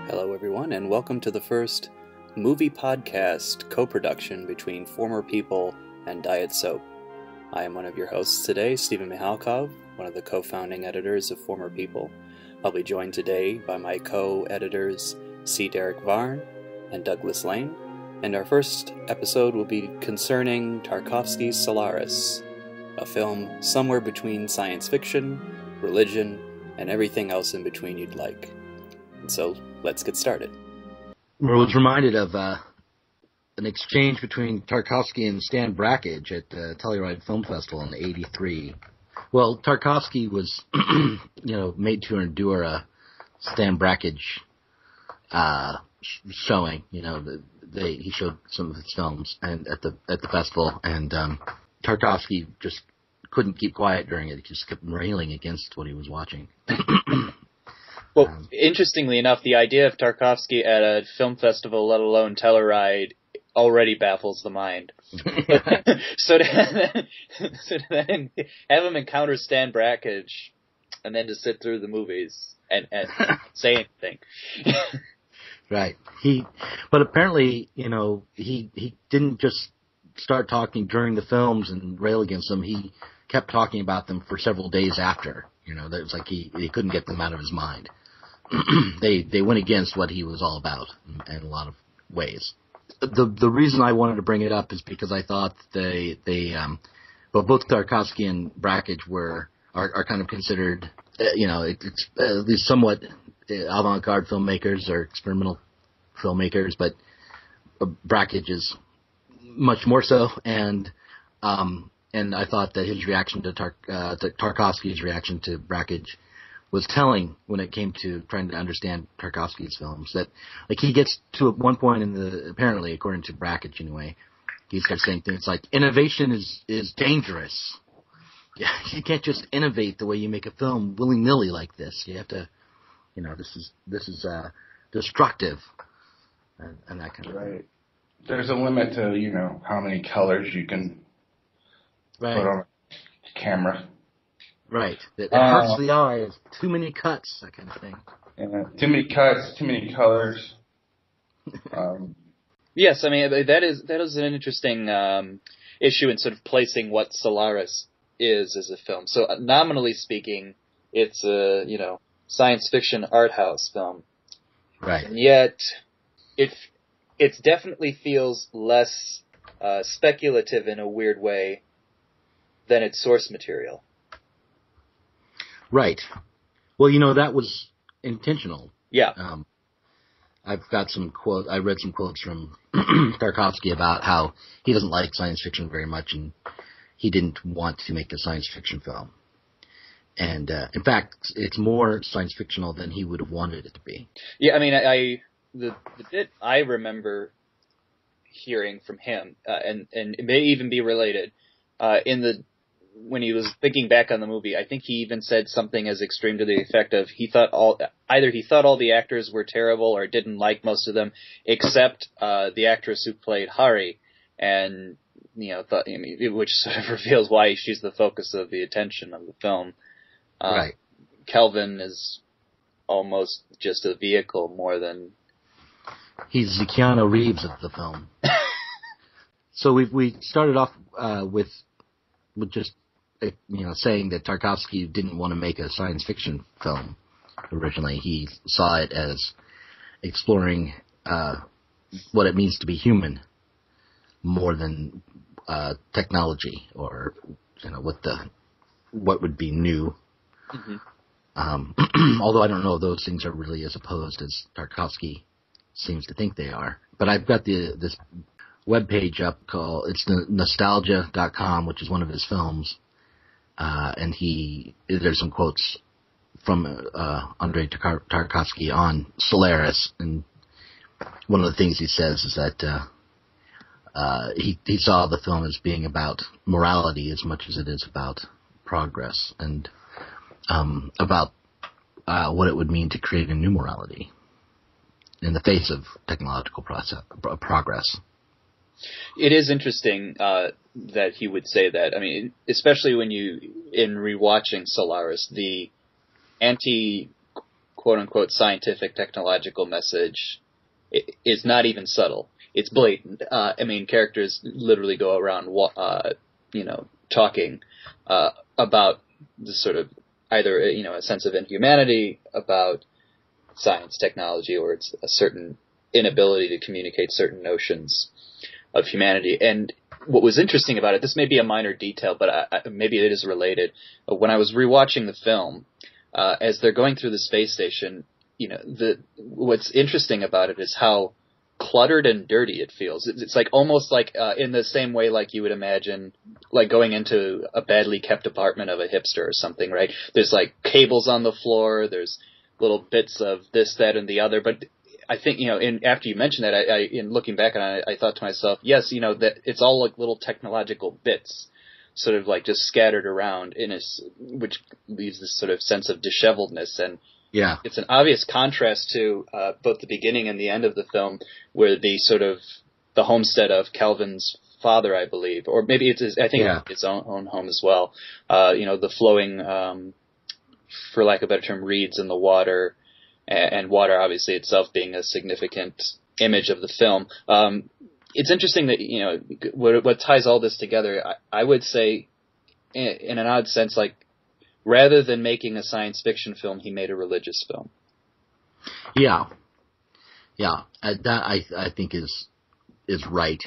Hello, everyone, and welcome to the first movie podcast co-production between Former People and Diet Soap. I am one of your hosts today, Stephen Mihalkov, one of the co-founding editors of Former People. I'll be joined today by my co-editors C. Derek Varn and Douglas Lane, and our first episode will be concerning Tarkovsky's Solaris, a film somewhere between science fiction, religion, and everything else in between you'd like. And so, let's get started. I was reminded of an exchange between Tarkovsky and Stan Brakhage at the Telluride Film Festival in '83. Well, Tarkovsky was, made to endure a Stan Brakhage showing. He showed some of his films and at the festival, and Tarkovsky just couldn't keep quiet during it. He just kept railing against what he was watching. Well, interestingly enough, the idea of Tarkovsky at a film festival, let alone Telluride, already baffles the mind. So to then have him encounter Stan Brakhage, and then to sit through the movies and say anything. Right. But apparently, he didn't just start talking during the films and rail against them. He kept talking about them for several days after. It was like he couldn't get them out of his mind. They went against what he was all about in a lot of ways. The reason I wanted to bring it up is because I thought both Tarkovsky and Brakhage are kind of considered, it's at least somewhat avant-garde filmmakers or experimental filmmakers, but Brakhage is much more so, and I thought that his reaction to Tarkovsky's reaction to Brakhage was telling when it came to trying to understand Tarkovsky's films. That, he gets to one point apparently, according to Brakhage anyway, he starts saying things like, innovation is dangerous. Yeah, you can't just innovate the way you make a film willy-nilly like this. You have to, this is destructive, and that kind of thing. Right. There's a limit to, how many colors you can put on a camera. Right. It hurts the eyes. Too many cuts, that kind of thing. Yeah, too many cuts, too many colors. Yes, I mean, that is an interesting issue in sort of placing what Solaris is as a film. So, nominally speaking, it's a, science fiction art house film. Right. And yet, it definitely feels less speculative in a weird way than its source material. Right. Well, that was intentional. Yeah. I've got some quotes. I read some quotes from Tarkovsky about how he doesn't like science fiction very much, and he didn't want to make a science fiction film. And in fact, it's more science fictional than he would have wanted it to be. Yeah, I mean, the bit I remember hearing from him, and it may even be related, when he was thinking back on the movie, I think he even said something as extreme to the effect of he thought all the actors were terrible or didn't like most of them, except the actress who played Hari, and which sort of reveals why she's the focus of the attention of the film. Right. Kelvin is almost just a vehicle more than. He's the Keanu Reeves of the film. So we started off with just saying that Tarkovsky didn't want to make a science fiction film originally. He saw it as exploring what it means to be human more than technology or what would be new. Mm-hmm. Although I don't know if those things are really as opposed as Tarkovsky seems to think they are. But I've got this webpage up it's nostalgia.com, which is one of his films. And there's some quotes from Andrei Tarkovsky on Solaris, and one of the things he says is that he saw the film as being about morality as much as it is about progress, and about what it would mean to create a new morality in the face of technological progress. It is interesting that he would say that. I mean, especially when in rewatching Solaris, the anti quote-unquote scientific technological message is not even subtle. It's blatant. Characters literally go around, talking about this sort of either, a sense of inhumanity about science, technology, or it's a certain inability to communicate certain notions of humanity. And what was interesting about it, this may be a minor detail, but maybe it is related. When I was rewatching the film, as they're going through the space station, what's interesting about it is how cluttered and dirty it feels. It's like almost like in the same way like you would imagine like going into a badly kept apartment of a hipster or something, right? There's like cables on the floor, there's little bits of this, that, and the other. But I think, after you mentioned that, in looking back on it, I thought to myself, yes, that it's all like little technological bits sort of like just scattered around which leaves this sort of sense of disheveledness. And yeah, it's an obvious contrast to both the beginning and the end of the film, where the homestead of Calvin's father, I believe, or maybe it's his own home as well. The flowing, for lack of a better term, reeds in the water, and water obviously itself being a significant image of the film. It's interesting that what ties all this together. I would say, in an odd sense, like, rather than making a science fiction film, he made a religious film. Yeah. That I think is right.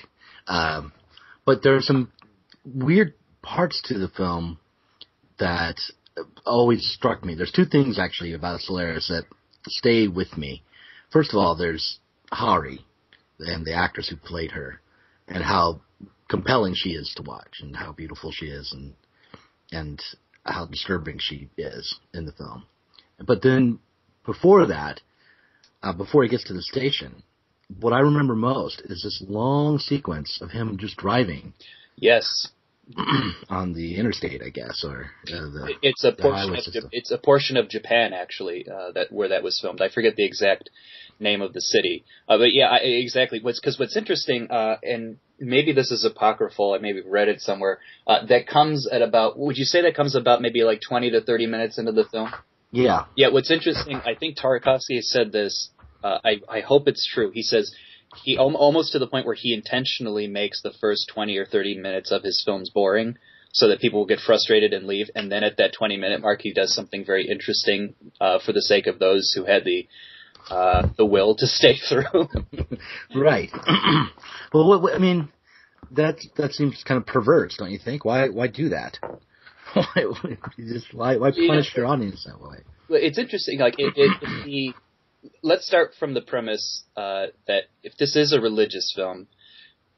But there are some weird parts to the film that always struck me. There's two things actually about Solaris that stay with me. First of all, there's Hari and the actress who played her, and how compelling she is to watch, and how beautiful she is, and how disturbing she is in the film. But then before that, before he gets to the station, what I remember most is this long sequence of him just driving. Yes. On the interstate, I guess, or it's a portion of Japan actually where that was filmed. I forget the exact name of the city, but yeah, exactly. What's interesting, and maybe this is apocryphal, I maybe read it somewhere. That comes at about. Would you say that comes about maybe like 20 to 30 minutes into the film? Yeah. Yeah. What's interesting, I think Tarkovsky said this. I hope it's true. He says he almost to the point where he intentionally makes the first 20 or 30 minutes of his films boring, so that people will get frustrated and leave. And then at that 20-minute mark, he does something very interesting for the sake of those who had the will to stay through. Right. Well, I mean, that seems kind of perverse, don't you think? Why do that? Why punish your audience that way? It's interesting. Like let's start from the premise that if this is a religious film,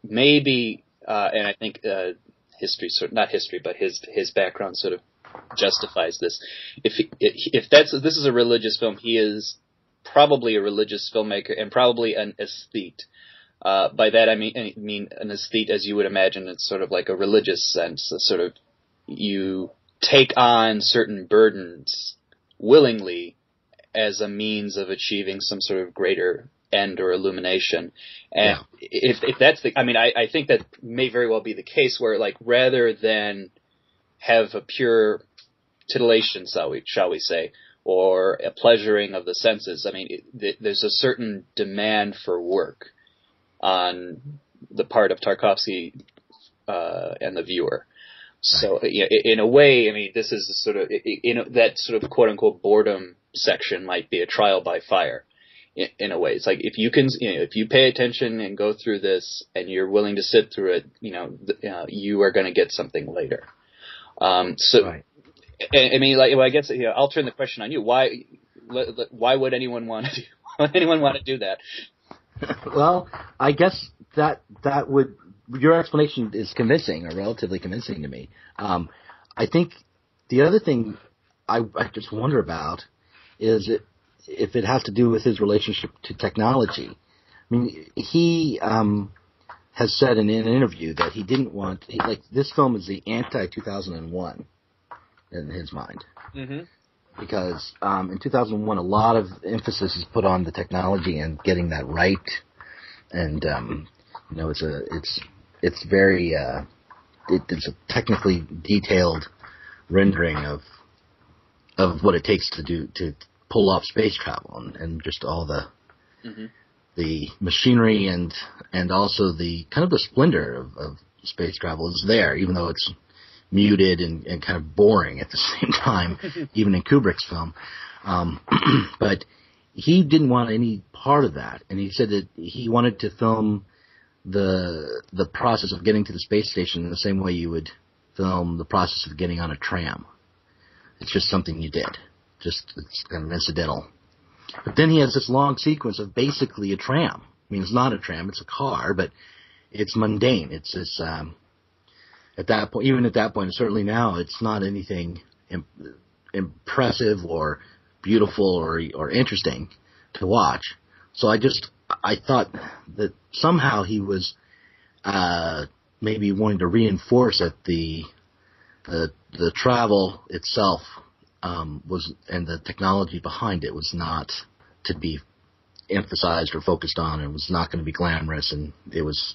maybe, and I think not history, but his background sort of justifies this. If this is a religious film, he is probably a religious filmmaker and probably an aesthete. By that I mean an aesthete as you would imagine. It's sort of like a religious sense, a sort of you take on certain burdens willingly as a means of achieving some sort of greater end or illumination. And if that's I think that may very well be the case, where like rather than have a pure titillation, shall we say, or a pleasuring of the senses, there's a certain demand for work on the part of Tarkovsky and the viewer. So in a way, this is a sort of that sort of quote unquote boredom section might be a trial by fire. In a way, it's like if you pay attention and go through this and you're willing to sit through it, you are going to get something later. Right. I guess I'll turn the question on you. Why would anyone want to do that? Well, I guess that would. Your explanation is convincing, or relatively convincing to me. I think the other thing I just wonder about is if it has to do with his relationship to technology. He has said in an interview that he didn't want this film is the anti-2001 in his mind. Mm-hmm. Because in 2001, a lot of emphasis is put on the technology and getting that right, and it's very it's a technically detailed rendering of what it takes to pull off space travel and just all the machinery and also the kind of the splendor of space travel is there, even though it's muted and kind of boring at the same time, even in Kubrick's film. But he didn't want any part of that, and he said that he wanted to film the process of getting to the space station in the same way you would film the process of getting on a tram. It's just something you did. It's kind of incidental. But then he has this long sequence of basically a tram. I mean, it's not a tram, it's a car, but it's mundane. It's this, at that point, even at that point, and certainly now, it's not anything impressive or beautiful or interesting to watch. So I thought that somehow he was maybe wanting to reinforce that the travel itself was, and the technology behind it was not to be emphasized or focused on, and was not going to be glamorous, and it was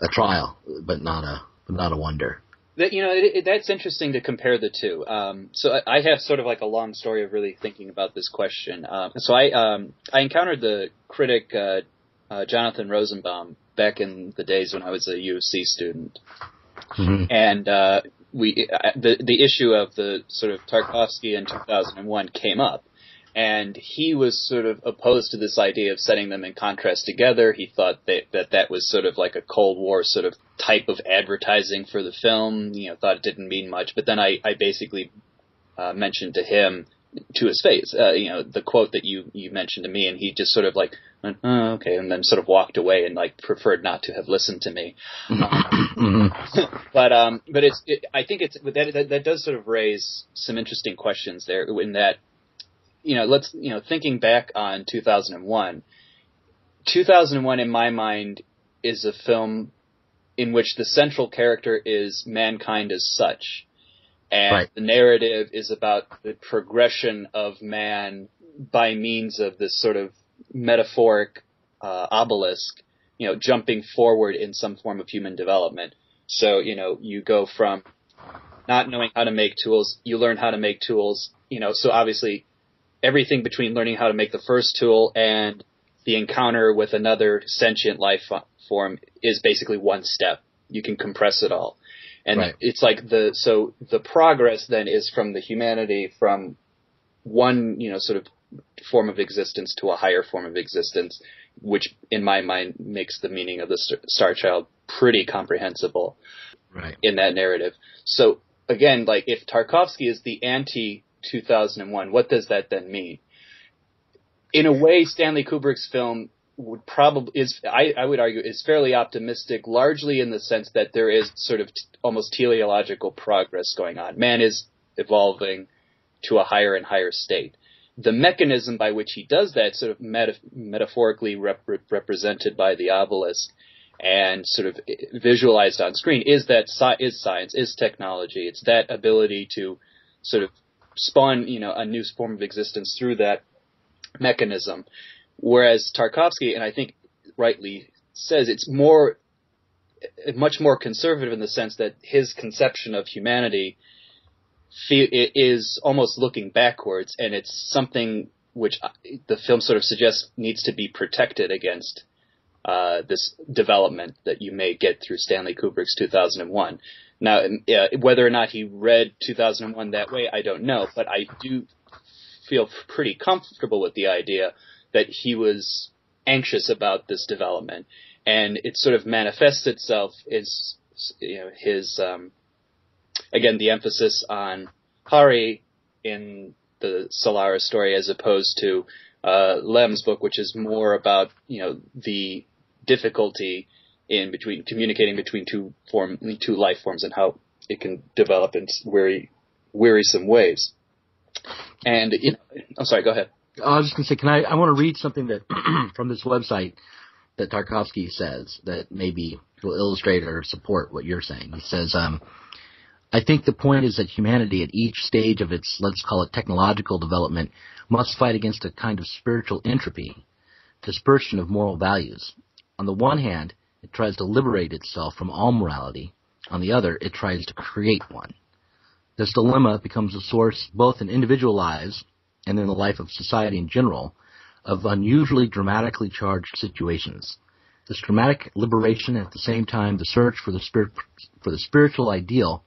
a trial, but not a wonder. That's interesting to compare the two. So I have sort of like a long story of really thinking about this question. So I encountered the critic Jonathan Rosenbaum back in the days when I was a U of C student, and the issue of the sort of Tarkovsky in 2001 came up. And he was sort of opposed to this idea of setting them in contrast together. He thought that was sort of like a Cold War sort of type of advertising for the film. Thought it didn't mean much. But then I basically mentioned to him, to his face, the quote that you mentioned to me, and he just sort of like went, "Oh, okay," and then sort of walked away and like preferred not to have listened to me. But I think that does sort of raise some interesting questions there in that. Thinking back on 2001 in my mind is a film in which the central character is mankind as such. And the narrative is about the progression of man by means of this sort of metaphoric obelisk, jumping forward in some form of human development. So, you go from not knowing how to make tools, you learn how to make tools, so obviously everything between learning how to make the first tool and the encounter with another sentient life form is basically one step. You can compress it all. And it's like the progress then is from the humanity from one, sort of form of existence to a higher form of existence, which in my mind makes the meaning of the Star Child pretty comprehensible in that narrative. So again, like if Tarkovsky is the anti-2001, what does that then mean? In a way, Stanley Kubrick's film would probably I would argue is fairly optimistic, largely in the sense that there is sort of almost teleological progress going on. Man is evolving to a higher and higher state. The mechanism by which he does that, sort of metaphorically represented by the obelisk and sort of visualized on screen, is science, is technology. It's that ability to sort of spawn, a new form of existence through that mechanism. Whereas Tarkovsky, and I think rightly says, it's much more conservative in the sense that his conception of humanity is almost looking backwards, and it's something which the film sort of suggests needs to be protected against this development that you may get through Stanley Kubrick's 2001. Now, whether or not he read 2001 that way, I don't know, but I do feel pretty comfortable with the idea that he was anxious about this development, and it sort of manifests itself as his again, the emphasis on Hari in the Solaris story as opposed to Lem's book, which is more about the difficulty in communicating between two life forms and how it can develop in very wearisome ways. And I'm sorry, go ahead. I was just going to say, I want to read something that from this website that Tarkovsky says that maybe will illustrate or support what you're saying. He says, I think the point is that humanity at each stage of its, let's call it technological development, must fight against a kind of spiritual entropy, dispersion of moral values. On the one hand, it tries to liberate itself from all morality. On the other, it tries to create one. This dilemma becomes a source both in individual lives and in the life of society in general, of unusually dramatically charged situations. This dramatic liberation and at the same time the search for the spiritual ideal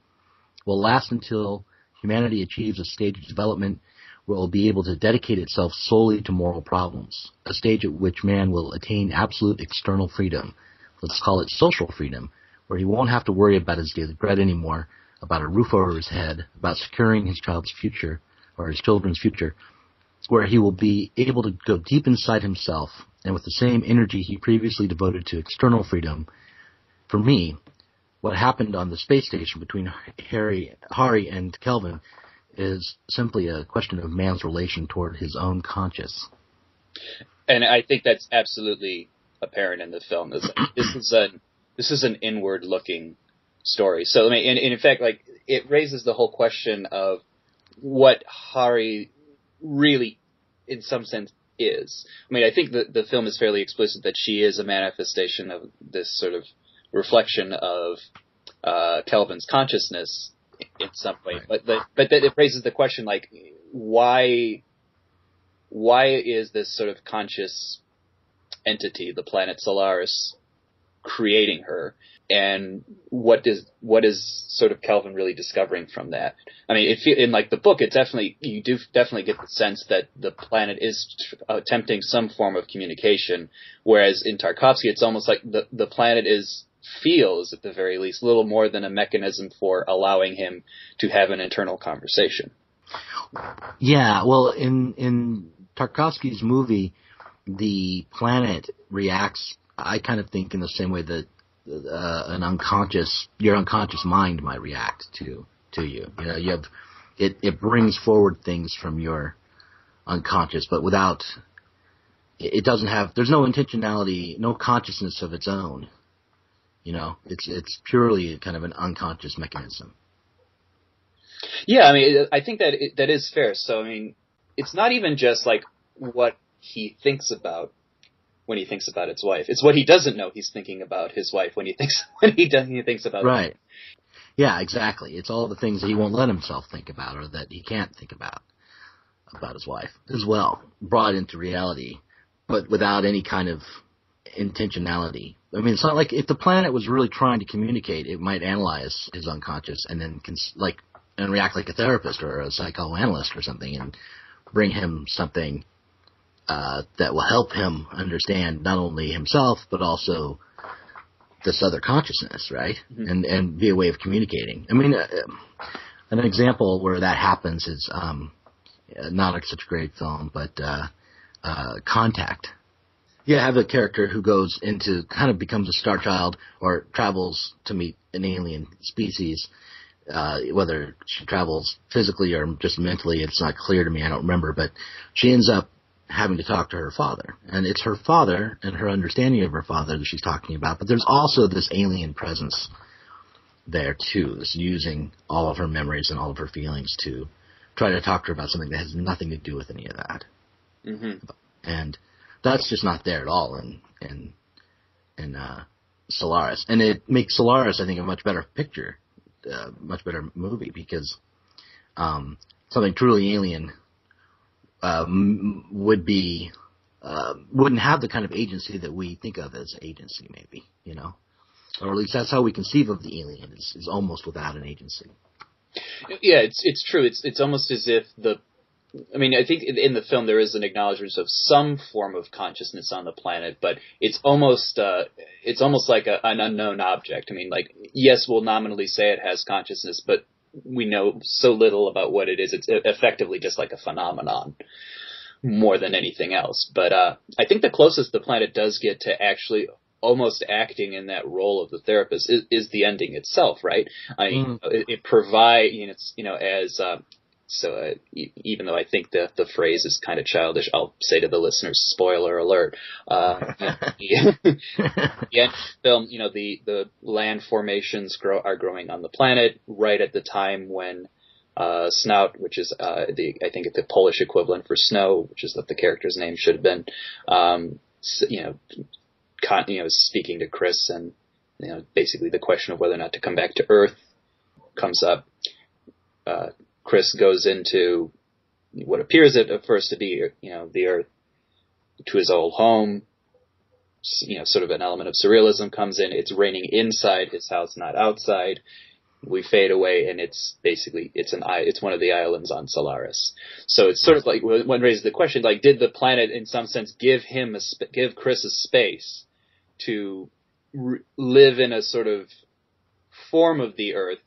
will last until humanity achieves a stage of development where it will be able to dedicate itself solely to moral problems, a stage at which man will attain absolute external freedom. Let's call it social freedom, where he won't have to worry about his daily bread anymore, about a roof over his head, about securing his child's future or his children's future, where he will be able to go deep inside himself and with the same energy he previously devoted to external freedom. For me, what happened on the space station between Hari and Kelvin is simply a question of man's relation toward his own conscience. And I think that's absolutely apparent in the film. This is an inward-looking story. So, I mean, and in fact, like, it raises the whole question of what Hari really, in some sense, is. I mean, I think the film is fairly explicit that she is a manifestation of this sort of reflection of Kelvin's consciousness in some way. But that it raises the question, like, why is this sort of conscious entity, the planet Solaris, creating her? And what is sort of Kelvin really discovering from that? I mean, in like the book, you do definitely get the sense that the planet is attempting some form of communication, whereas in Tarkovsky, it's almost like the planet feels at the very least a little more than a mechanism for allowing him to have an internal conversation. Yeah, well, in Tarkovsky's movie, the planet reacts, I kind of think, in the same way that your unconscious mind might react to you. You know, it brings forward things from your unconscious, but without, it doesn't have, there's no intentionality, no consciousness of its own. You know, it's purely kind of an unconscious mechanism. Yeah, I mean, I think that is fair. So, I mean, it's not even just like what he thinks about when he thinks about his wife. It's what he doesn't know he's thinking about his wife when he thinks about right. Her. Yeah, exactly. It's all the things that he won't let himself think about or that he can't think about his wife as well, brought into reality, but without any kind of intentionality. I mean, it's not like if the planet was really trying to communicate, it might analyze his unconscious and then and react like a therapist or a psychoanalyst or something and bring him something that will help him understand not only himself but also this other consciousness, right? Mm-hmm. And be a way of communicating. I mean, an example where that happens is not such a great film, but Contact. You have a character who goes into, kind of becomes a star child or travels to meet an alien species. Whether she travels physically or just mentally, it's not clear to me. I don't remember, but she ends up having to talk to her father. And it's her father and her understanding of her father that she's talking about. But there's also this alien presence there, too, that's using all of her memories and all of her feelings to try to talk to her about something that has nothing to do with any of that. Mm-hmm. And that's just not there at all in Solaris. And it makes Solaris, I think, a much better picture, much better movie, because something truly alien wouldn't have the kind of agency that we think of as agency, maybe, you know? Or at least that's how we conceive of the alien, is almost without an agency. Yeah, it's true. It's almost as if I think in the film there is an acknowledgement of some form of consciousness on the planet, but it's almost like an unknown object. I mean, like, yes, we'll nominally say it has consciousness, but we know so little about what it is. It's effectively just like a phenomenon more than anything else. But I think the closest the planet does get to actually almost acting in that role of the therapist is the ending itself, right? I mean, it provides, even though I think the phrase is kind of childish, I'll say to the listeners, spoiler alert. The end of the film, the land formations are growing on the planet right at the time when Snout, which is I think it's the Polish equivalent for snow, which is what the character's name should have been, speaking to Chris, and basically the question of whether or not to come back to Earth comes up. Chris goes into what appears at first to be, the Earth to his old home. Sort of an element of surrealism comes in. It's raining inside his house, not outside. We fade away, and it's basically it's one of the islands on Solaris. So it's sort of like one raises the question: like, did the planet, in some sense, give Chris a space to live in a sort of form of the Earth,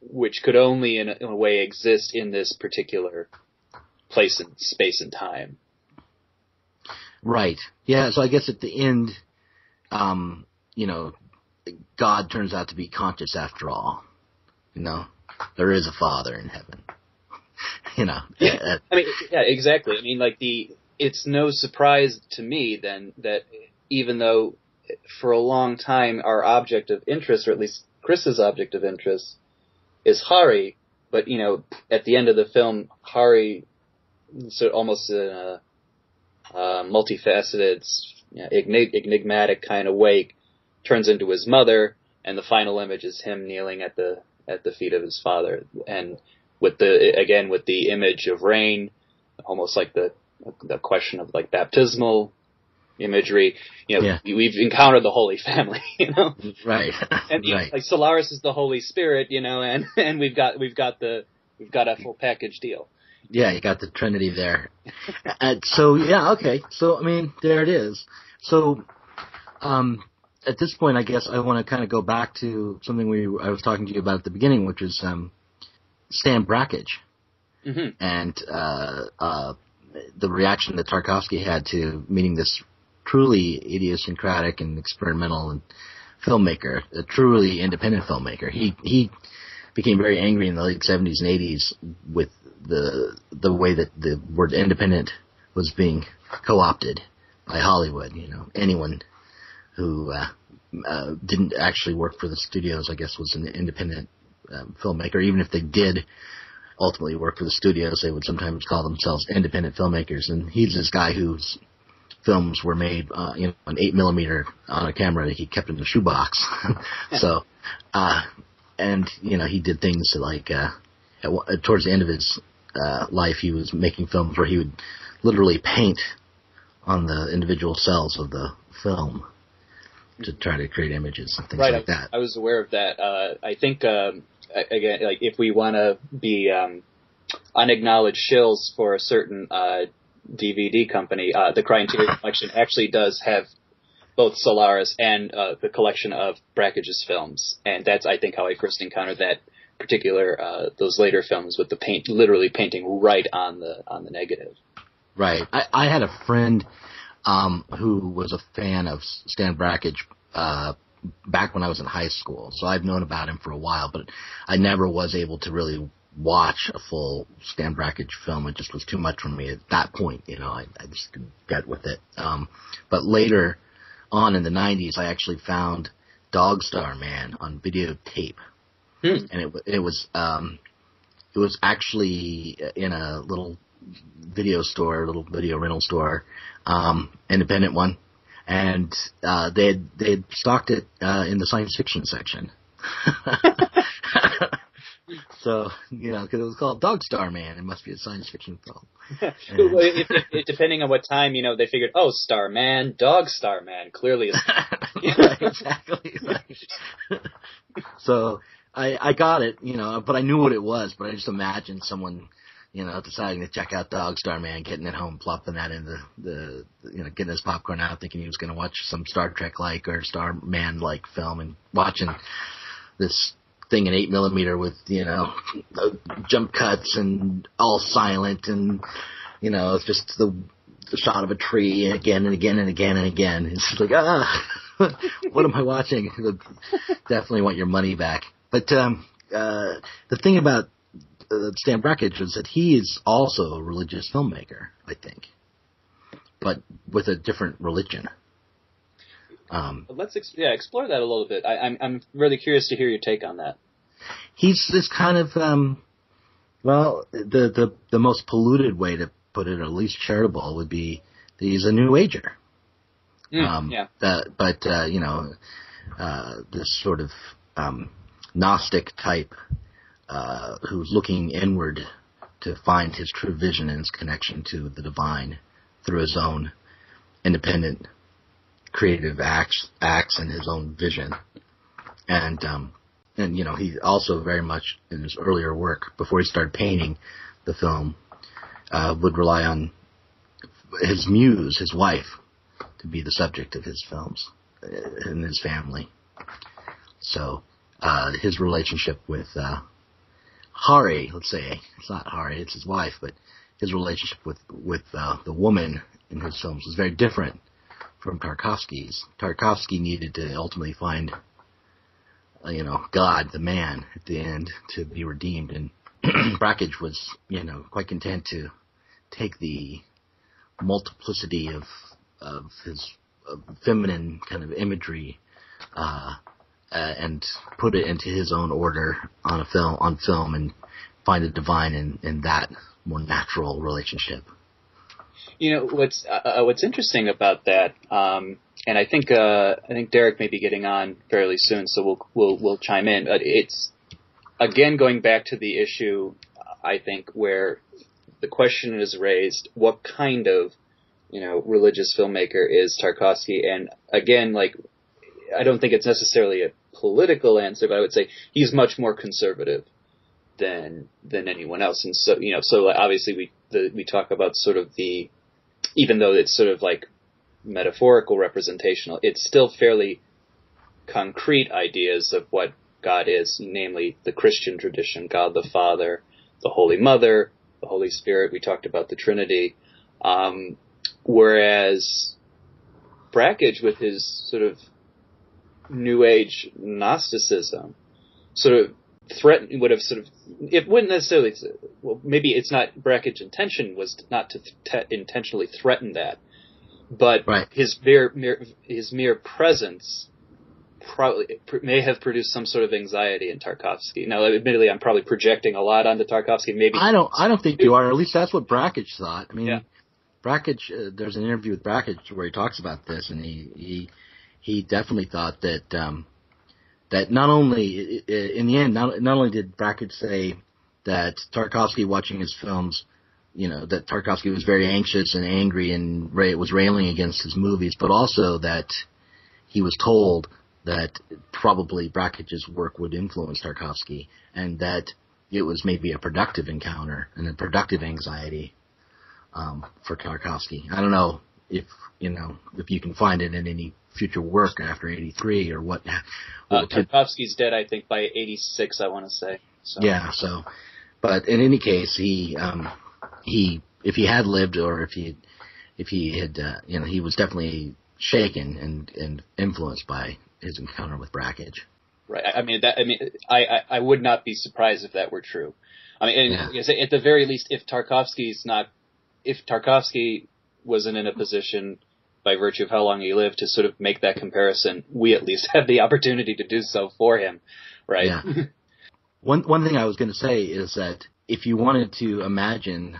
which could only, in a way, exist in this particular place and space and time? Right. Yeah. So I guess at the end, God turns out to be conscious after all. There is a Father in heaven. Yeah. I mean, yeah, exactly. I mean, it's no surprise to me then that even though for a long time our object of interest, or at least Chris's object of interest, is Hari, but at the end of the film, Hari, almost in a multifaceted, enigmatic kind of way, turns into his mother, and the final image is him kneeling at the feet of his father, and with the image of rain, almost like the question of like baptismal imagery. We've encountered the Holy Family, Right. And right. like Solaris is the Holy Spirit, and we've got a full package deal. Yeah, you got the Trinity there. So yeah, okay. So I mean, there it is. So at this point, I guess I want to kind of go back to something I was talking to you about at the beginning, which is Stan Brakhage, and the reaction that Tarkovsky had to meeting this truly idiosyncratic and experimental filmmaker, a truly independent filmmaker. He became very angry in the late 70s and 80s with the way that the word independent was being co-opted by Hollywood. Anyone who didn't actually work for the studios, I guess, was an independent filmmaker. Even if they did ultimately work for the studios, they would sometimes call themselves independent filmmakers. And he's this guy whose films were made, an 8mm on a camera that he kept in a shoebox. So, and he did things like towards the end of his life, he was making films where he would literally paint on the individual cells of the film to try to create images and things like that. I was aware of that. I think, again, like if we want to be unacknowledged shills for a certain DVD company, the Criterion Collection actually does have both Solaris and the collection of Brakhage's films, and that's, I think, how I first encountered that particular those later films with the literally painting right on the negative. Right. I had a friend who was a fan of Stan Brakhage back when I was in high school, so I've known about him for a while, but I never was able to really watch a full Stan Brakhage film. It just was too much for me at that point. I just couldn't get with it. But later on in the 90s, I actually found Dog Star Man on videotape. And it was actually in a little video store, little video rental store, independent one, and they had stocked it in the science fiction section. So, because it was called Dog Star Man, it must be a science fiction film. Depending on what time, they figured, Star Man, Dog Star Man, clearly. Right, exactly. Right. So I got it, but I knew what it was, but I just imagined someone, deciding to check out Dog Star Man, getting it home, plopping that in the getting his popcorn out, thinking he was going to watch some Star Trek-like or Starman-like film, and watching this thing in 8mm with, jump cuts and all silent, and, it's just the shot of a tree again and again and again and again. It's just like, what am I watching? Definitely want your money back. But the thing about Stan Brakhage is that he is also a religious filmmaker, I think, but with a different religion. Let's explore that a little bit. I'm really curious to hear your take on that. He's this kind of the most polluted way to put it, or at least charitable, would be that he's a New Ager. This sort of Gnostic type who's looking inward to find his true vision and his connection to the divine through his own independent creative acts and his own vision. And you know, he also very much in his earlier work, before he started painting the film, would rely on his muse, his wife, to be the subject of his films and his family. So his relationship with Hari, let's say, it's not Hari, it's his wife, but his relationship with the woman in his films was very different from Tarkovsky's. Tarkovsky needed to ultimately find, you know, God, the man, at the end to be redeemed, and Brakhage was, you know, quite content to take the multiplicity of his feminine kind of imagery and put it into his own order on film and find the divine in that more natural relationship. You know, what's interesting about that, and I think Derek may be getting on fairly soon, so we'll chime in. But it's again going back to the issue, I think, where the question is raised: what kind of, you know, religious filmmaker is Tarkovsky? And again, like, I don't think it's necessarily a political answer, but I would say he's much more conservative than anyone else. And so, you know, so obviously we talk about sort of the, even though it's sort of like metaphorical representational, it's still fairly concrete ideas of what God is, namely the Christian tradition, God the Father, the Holy Mother, the Holy Spirit. We talked about the Trinity. Whereas Brakhage, with his sort of New Age Gnosticism, sort of would have sort of, it wouldn't necessarily, well, maybe it's not Brakhage's intention was not to intentionally threaten that, but right. his mere presence probably may have produced some sort of anxiety in Tarkovsky. Now, admittedly, I'm probably projecting a lot onto Tarkovsky. Maybe I don't think you are. Or at least that's what Brakhage thought. I mean, yeah. Brakhage. There's an interview with Brakhage where he talks about this, and he definitely thought that that not only in the end, not only did Brakhage say that Tarkovsky, watching his films, you know, that Tarkovsky was very anxious and angry and was railing against his movies, but also that he was told that probably Brakhage's work would influence Tarkovsky, and that it was maybe a productive encounter and a productive anxiety for Tarkovsky. I don't know if you can find it in any future work after 83 or what. Tarkovsky's dead, I think, by 86, I want to say. So. Yeah. So, but in any case, he if he had lived, or if he had, he was definitely shaken and influenced by his encounter with Brakhage. Right. I would not be surprised if that were true. I mean, at the very least, if Tarkovsky wasn't in a position, by virtue of how long he lived, to sort of make that comparison, we at least have the opportunity to do so for him, right? Yeah. One thing I was going to say is that if you wanted to imagine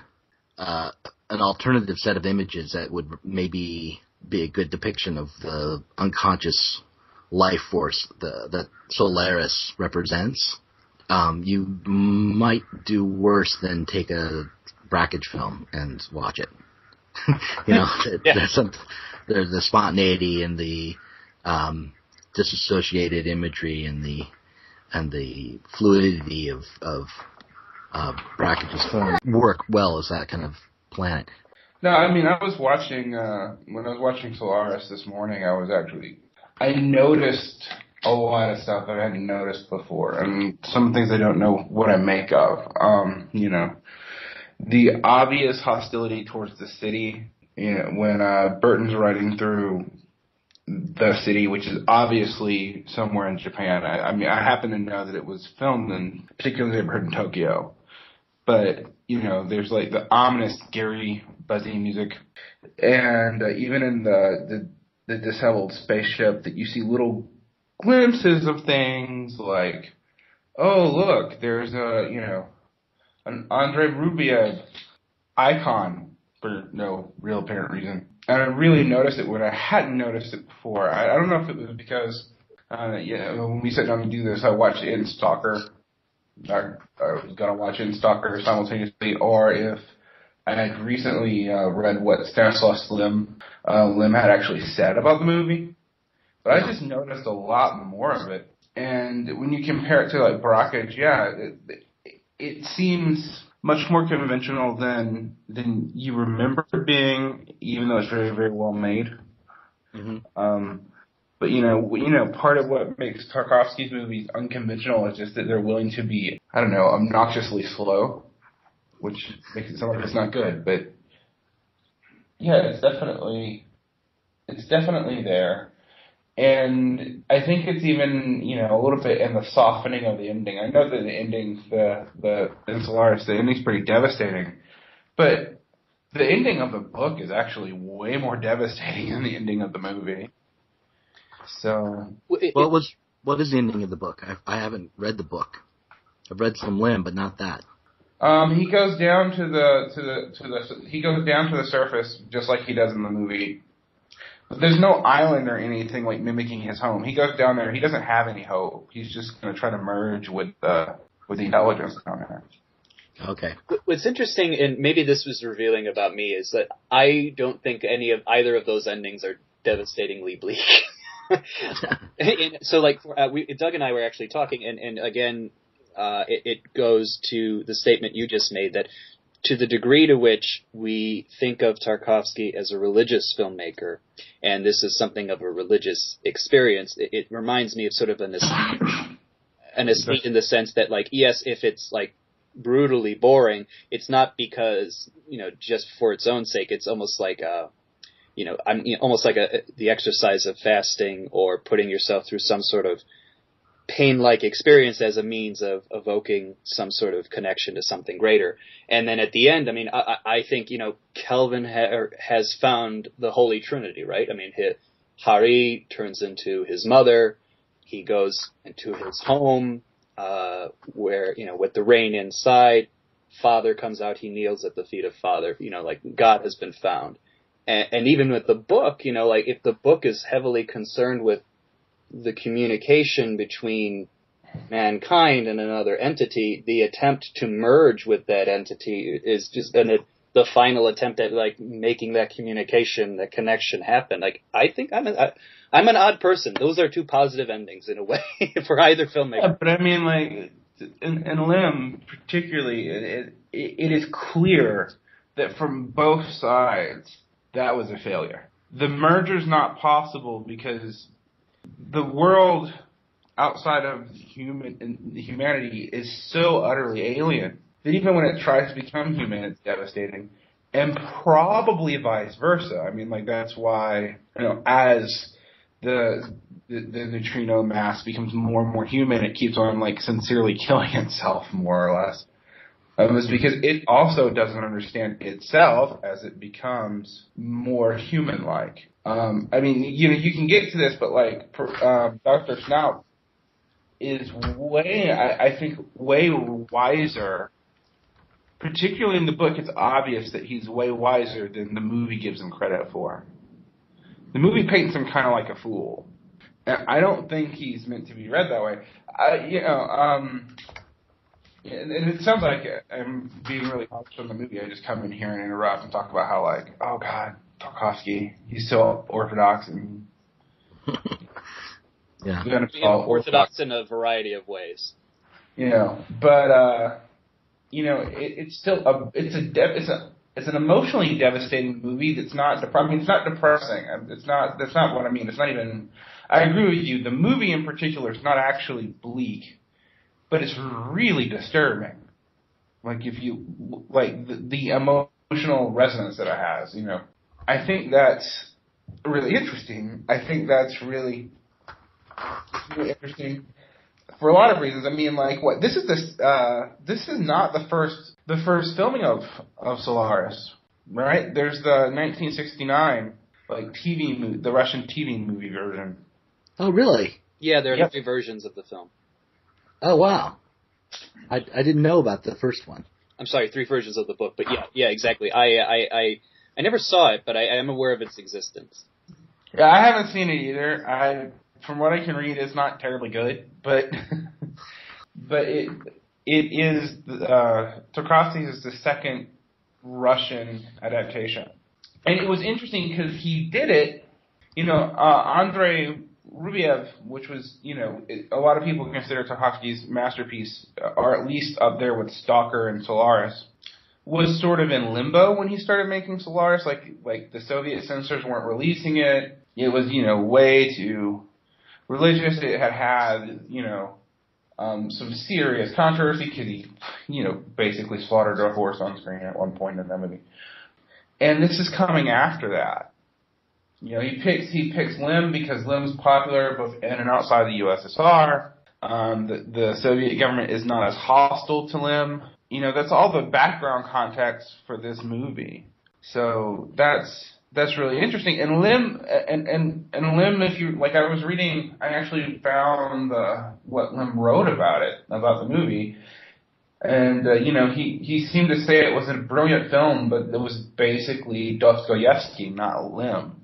an alternative set of images that would maybe be a good depiction of the unconscious life force that Solaris represents, you might do worse than take a Brakhage film and watch it. There's the spontaneity and the disassociated imagery and the fluidity of Brakhage's film work well as that kind of planet. No, I mean, I was watching when I was watching Solaris this morning. I noticed a lot of stuff that I hadn't noticed before, and some things I don't know what I make of. The obvious hostility towards the city, when Burton's riding through the city, which is obviously somewhere in Japan. I happen to know that it was filmed in, particularly in Tokyo. But, there's like the ominous, scary, buzzy music. And even in the disheveled spaceship, that you see little glimpses of things like, oh, look, there's an Andre Rublev icon for no real apparent reason. And I really noticed it when I hadn't noticed it before. I don't know if it was because, when we sat down to do this, I watched In Stalker I was going to watch it and Stalker simultaneously, or if I had recently read what Stanislaus Lim had actually said about the movie. But I just noticed a lot more of it. And when you compare it to like Brakhage, it seems much more conventional than you remember it being, even though it's very, very well made. Mm-hmm. But part of what makes Tarkovsky's movies unconventional is just that they're willing to be, I don't know, obnoxiously slow, which makes it sound like it's not good. But yeah, it's definitely there. And I think it's even, a little bit in the softening of the ending. I know that the ending, in Solaris, the ending's pretty devastating. But the ending of the book is actually way more devastating than the ending of the movie. So, what is the ending of the book? I haven't read the book. I've read some Lim, but not that. He goes down to the surface just like he does in the movie. There's no island or anything like mimicking his home. He goes down there. He doesn't have any hope. He's just going to try to merge with the intelligence down there. Okay. What's interesting, and maybe this was revealing about me, is that I don't think either of those endings are devastatingly bleak. So, Doug and I were actually talking, and again, it goes to the statement you just made that to the degree to which we think of Tarkovsky as a religious filmmaker, and this is something of a religious experience, it reminds me of sort of an aesthete in the sense that, yes, if it's brutally boring, it's not because just for its own sake. It's almost like the exercise of fasting or putting yourself through some sort of pain-like experience as a means of evoking some sort of connection to something greater. And then at the end, I think, Kelvin has found the Holy Trinity, right? Hari turns into his mother. He goes into his home, where, with the rain inside. Father comes out, he kneels at the feet of Father. God has been found. And even with the book, if the book is heavily concerned with the communication between mankind and another entity, the attempt to merge with that entity is just the final attempt at making that communication, that connection happen. I think I'm an odd person. Those are two positive endings in a way for either filmmaker. Yeah, but in Lim particularly, it is clear that from both sides that was a failure. The merger's not possible because the world outside of humanity is so utterly alien that even when it tries to become human, it's devastating. And probably vice versa. That's why, as the neutrino mass becomes more and more human, it keeps on, sincerely killing itself, more or less. It's because it also doesn't understand itself as it becomes more human-like. You can get to this, but Dr. Snout is I think, way wiser. Particularly in the book, it's obvious that he's way wiser than the movie gives him credit for. The movie paints him kind of like a fool. And I don't think he's meant to be read that way. And it sounds like I'm being really harsh on the movie. I just come in here and interrupt and talk about how, oh God, Tarkovsky, he's so orthodox and yeah, orthodox in a variety of ways. But it's still it's an emotionally devastating movie. That's not. It's not depressing. That's not what I mean. It's not even. I agree with you. The movie in particular is not actually bleak, but it's really disturbing. If you the emotional resonance that it has, I think that's really interesting. I think that's really interesting for a lot of reasons. This is not the first filming of Solaris, right? There's the 1969 TV movie, the Russian TV movie version. Oh, really? Yeah, there are 3 versions of the film. Oh, wow. I didn't know about the first one. I'm sorry, 3 versions of the book, but yeah, exactly. I never saw it, but I am aware of its existence. Yeah, I haven't seen it either. From what I can read, it's not terribly good, but it is Tarkovsky is the second Russian adaptation, and it was interesting because he did it. Andrei Rublev, which was a lot of people consider Tarkovsky's masterpiece, or at least up there with Stalker and Solaris, was sort of in limbo when he started making Solaris. Like the Soviet censors weren't releasing it. It was way too religious. It had some serious controversy because he basically slaughtered a horse on screen at one point in that movie. And this is coming after that. He picks Lim because Lim's popular both in and outside the USSR. The Soviet government is not as hostile to Lim. That's all the background context for this movie. So that's really interesting. And Lim, if you like, I was reading, I actually found what Lim wrote about the movie, and he seemed to say it was a brilliant film, but it was basically Dostoevsky, not Lim.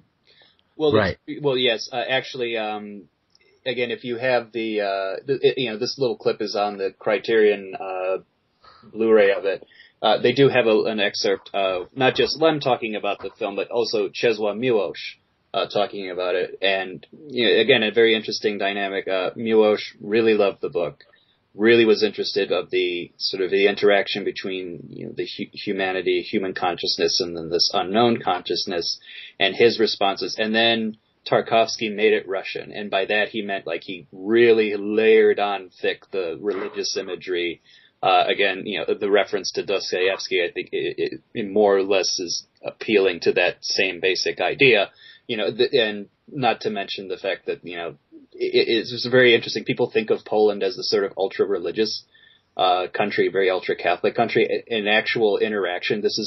Well, right. Well, yes. Actually, again, if you have this little clip is on the Criterion Blu-ray of it. They do have an excerpt of not just Lem talking about the film, but also Czesław Miłosz talking about it. And again, a very interesting dynamic. Miłosz really loved the book, really was interested of the sort of the interaction between the humanity, human consciousness, and then this unknown consciousness, and his responses. And then Tarkovsky made it Russian, and by that he meant like he really layered on thick the religious imagery. Again, the reference to Dostoevsky, I think, it more or less is appealing to that same basic idea. And not to mention the fact that it's just very interesting. People think of Poland as the sort of ultra-religious country, very ultra-Catholic country. In actual interaction, this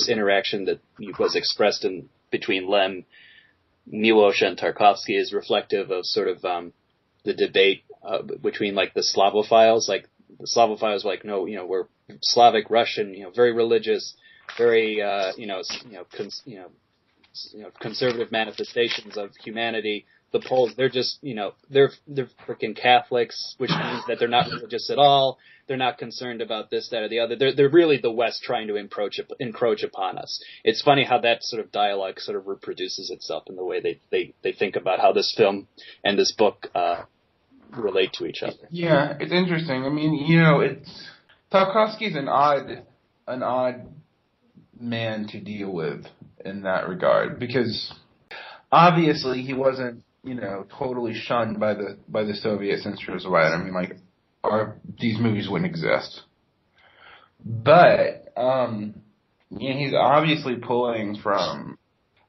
interaction that was expressed between Lem, Miłosz, and Tarkovsky is reflective of sort of the debate between like the Slavophiles, like. The Slavophiles were like, no, we're Slavic Russian, very religious, very, conservative manifestations of humanity. The Poles, they're just, they're freaking Catholics, which means that they're not religious at all. They're not concerned about this, that, or the other. They're really the West trying to encroach upon us. It's funny how that sort of dialogue sort of reproduces itself in the way they think about how this film and this book, relate to each other. Yeah, it's interesting. I mean, Tarkovsky's an odd man to deal with in that regard, because obviously he wasn't, totally shunned by the Soviet censors, right? I mean, like, these movies wouldn't exist. But he's obviously pulling from.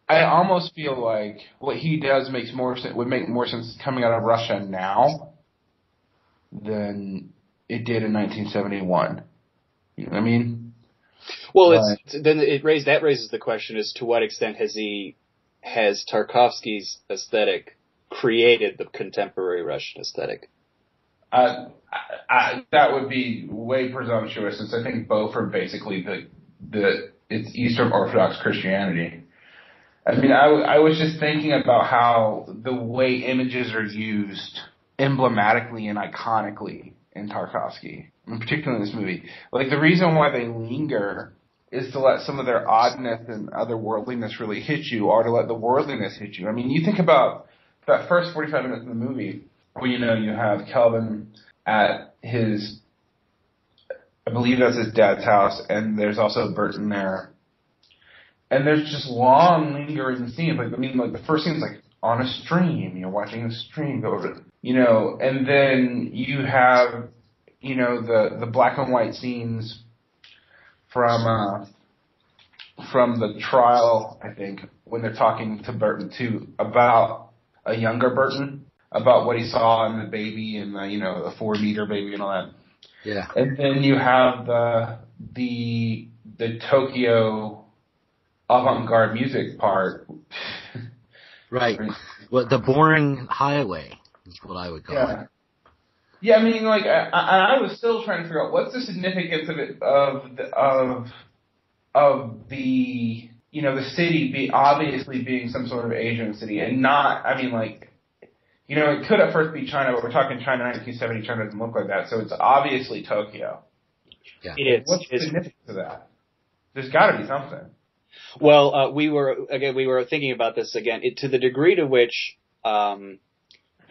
I almost feel like what he does would make more sense coming out of Russia now than it did in 1971. You know what I mean? Well, that raises the question as to what extent has Tarkovsky's aesthetic created the contemporary Russian aesthetic? That would be way presumptuous, since I think both are basically it's Eastern Orthodox Christianity. I mean, I was just thinking about how the way images are used emblematically and iconically in Tarkovsky, and particularly in this movie. Like, the reason why they linger is to let some of their oddness and otherworldliness really hit you, or to let the worldliness hit you. I mean, you think about that first 45 minutes of the movie, where you have Kelvin at his, I believe that's his dad's house, and there's also Burton there. And there's just long, lingering scenes. Like, the first scene is like on a stream. You're watching a stream go over, and then you have, the black and white scenes from the trial, I think, when they're talking to Burton too about a younger Burton, about what he saw in the baby and the 4-meter baby and all that. Yeah. And then you have the Tokyo avant-garde music part. Right. Well, the boring highway is what I would call it. Yeah, I mean, like, I was still trying to figure out what's the significance of it, of the, the city obviously being some sort of Asian city, and not, I mean, like, it could at first be China, but we're talking China 1970. China doesn't look like that, so it's obviously Tokyo. Yeah. It is. What's the significance of that? There's got to be something. Well, we were thinking about this again, to the degree to which, again,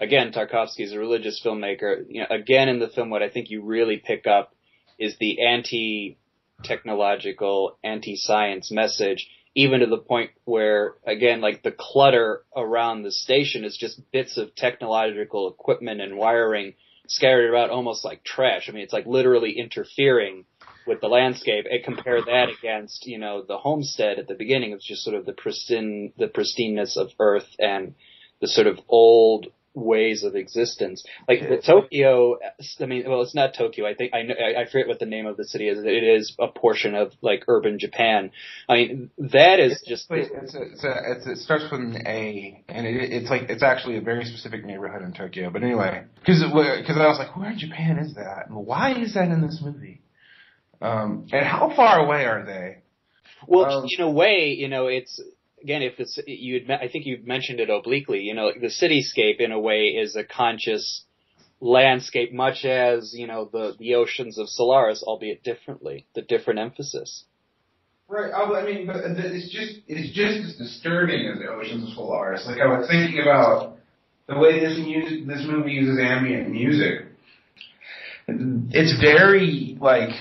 Tarkovsky is a religious filmmaker. Again, in the film, what I think you really pick up is the anti-technological, anti-science message, even to the point where, again, like the clutter around the station is just bits of technological equipment and wiring scattered about almost like trash. I mean, it's like literally interfering with the landscape. And compare that against, the homestead at the beginning. It's just sort of the pristineness of Earth and the sort of old ways of existence. Like the Tokyo, it's not Tokyo. I think I forget what the name of the city is. It is a portion of like urban Japan. I mean, that is just. It starts with an A, and it's actually a very specific neighborhood in Tokyo. But anyway, because I was like, where in Japan is that? And why is that in this movie? And how far away are they? Well, in a way, it's. Again, I think you mentioned it obliquely. The cityscape in a way is a conscious landscape, much as the oceans of Solaris, albeit differently, the different emphasis. Right. But it's just as disturbing as the oceans of Solaris. Like I was thinking about the way this movie uses ambient music. It's very like.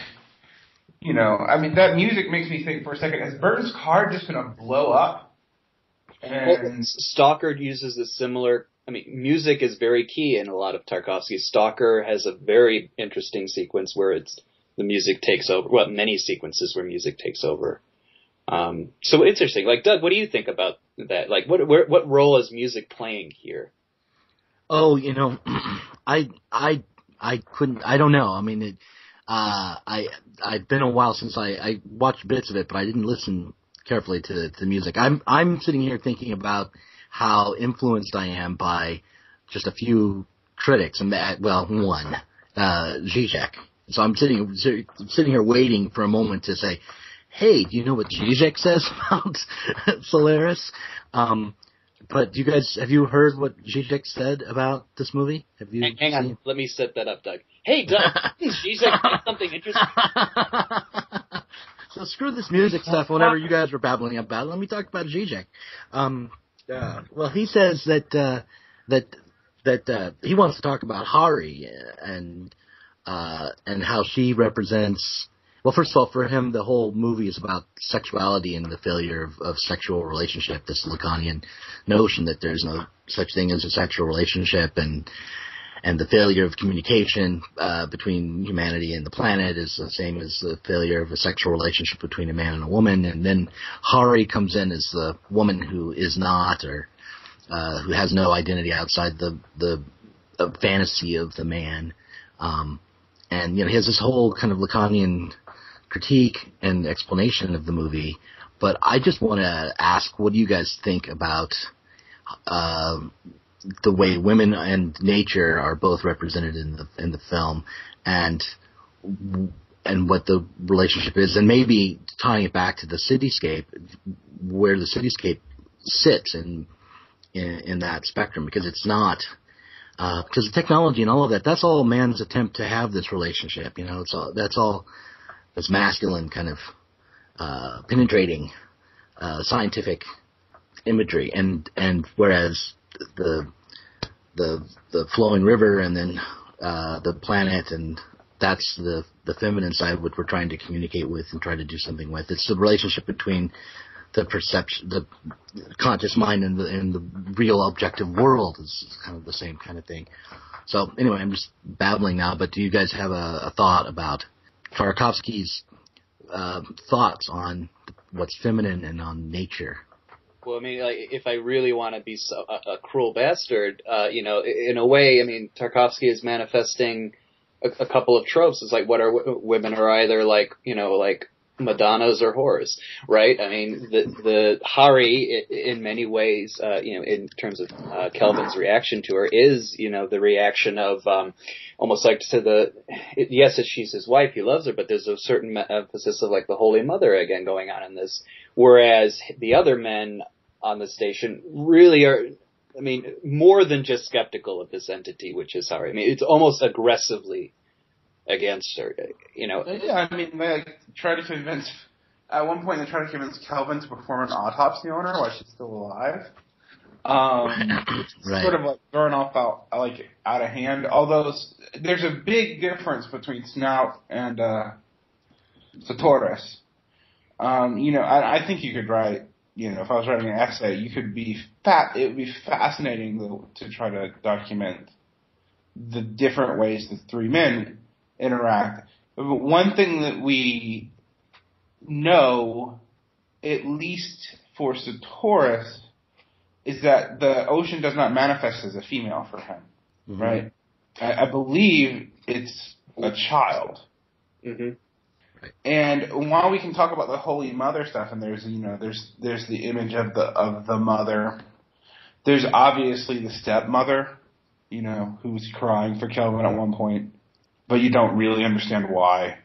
That music makes me think for a second, is Burton's car just going to blow up? And Stalker uses a similar, music is very key in a lot of Tarkovsky. Stalker has a very interesting sequence where the music takes over, well, many sequences where music takes over. So interesting. Like, Doug, what do you think about that? Like, what role is music playing here? Oh, I don't know. I've been a while since I watched bits of it, but I didn't listen carefully to the music. I'm sitting here thinking about how influenced I am by just a few critics, and one, Zizek. So I'm sitting here waiting for a moment to say, hey, do you know what Zizek says about Solaris? But have you heard what Zizek said about this movie? Have you Hang on, let me set that up, Doug. Hey, Doug, Zizek said something interesting. So screw this music stuff, whatever you guys were babbling about. Let me talk about Zizek. Well, he says that he wants to talk about Hari and how she represents. Well, first of all, for him, the whole movie is about sexuality and the failure of sexual relationship. This Lacanian notion that there's no such thing as a sexual relationship, and the failure of communication between humanity and the planet is the same as the failure of a sexual relationship between a man and a woman. And then Hari comes in as the woman who is not, or who has no identity outside the fantasy of the man. And he has this whole kind of Lacanian critique and explanation of the movie. But I just want to ask, what do you guys think about the way women and nature are both represented in the film, and what the relationship is, and maybe tying it back to the cityscape, where the cityscape sits in that spectrum, because it's not because the technology and all of that, that's all man's attempt to have this relationship. That's all this masculine kind of penetrating scientific imagery, and whereas the flowing river and then the planet, and that's the feminine side, what we're trying to communicate with and try to do something with. It's the relationship between the perception, the conscious mind, and the real objective world is kind of the same kind of thing. So anyway, I'm just babbling now, but do you guys have a thought about Tarkovsky's thoughts on what's feminine and on nature? Well, if I really want to be a cruel bastard, in a way, Tarkovsky is manifesting a couple of tropes. It's like, women are either like Madonnas or whores, right? The Hari, in many ways, in terms of Kelvin's reaction to her, is, the reaction of almost like to yes, she's his wife, he loves her, but there's a certain emphasis of like the Holy Mother again going on in this, whereas the other men on the station really are I mean, more than just skeptical of this entity, which is sorry. I mean, it's almost aggressively against her, you know. Yeah, I mean, they tried to convince. At one point, they tried to convince Kelvin to perform an autopsy on her while she's still alive. Right. Sort of like thrown off out of hand. Although there's a big difference between Snout and Solaris. You know, I think you could write. You know, if I was writing an essay, it would be fascinating to try to document the different ways the three men interact. But one thing that we know, at least for Solaris, is that the ocean does not manifest as a female for him, mm-hmm. right? I believe it's a child. Mm-hmm. And while we can talk about the Holy Mother stuff, and there's the image of the mother, there's obviously the stepmother, you know, who's crying for Kelvin at one point, but you don't really understand why.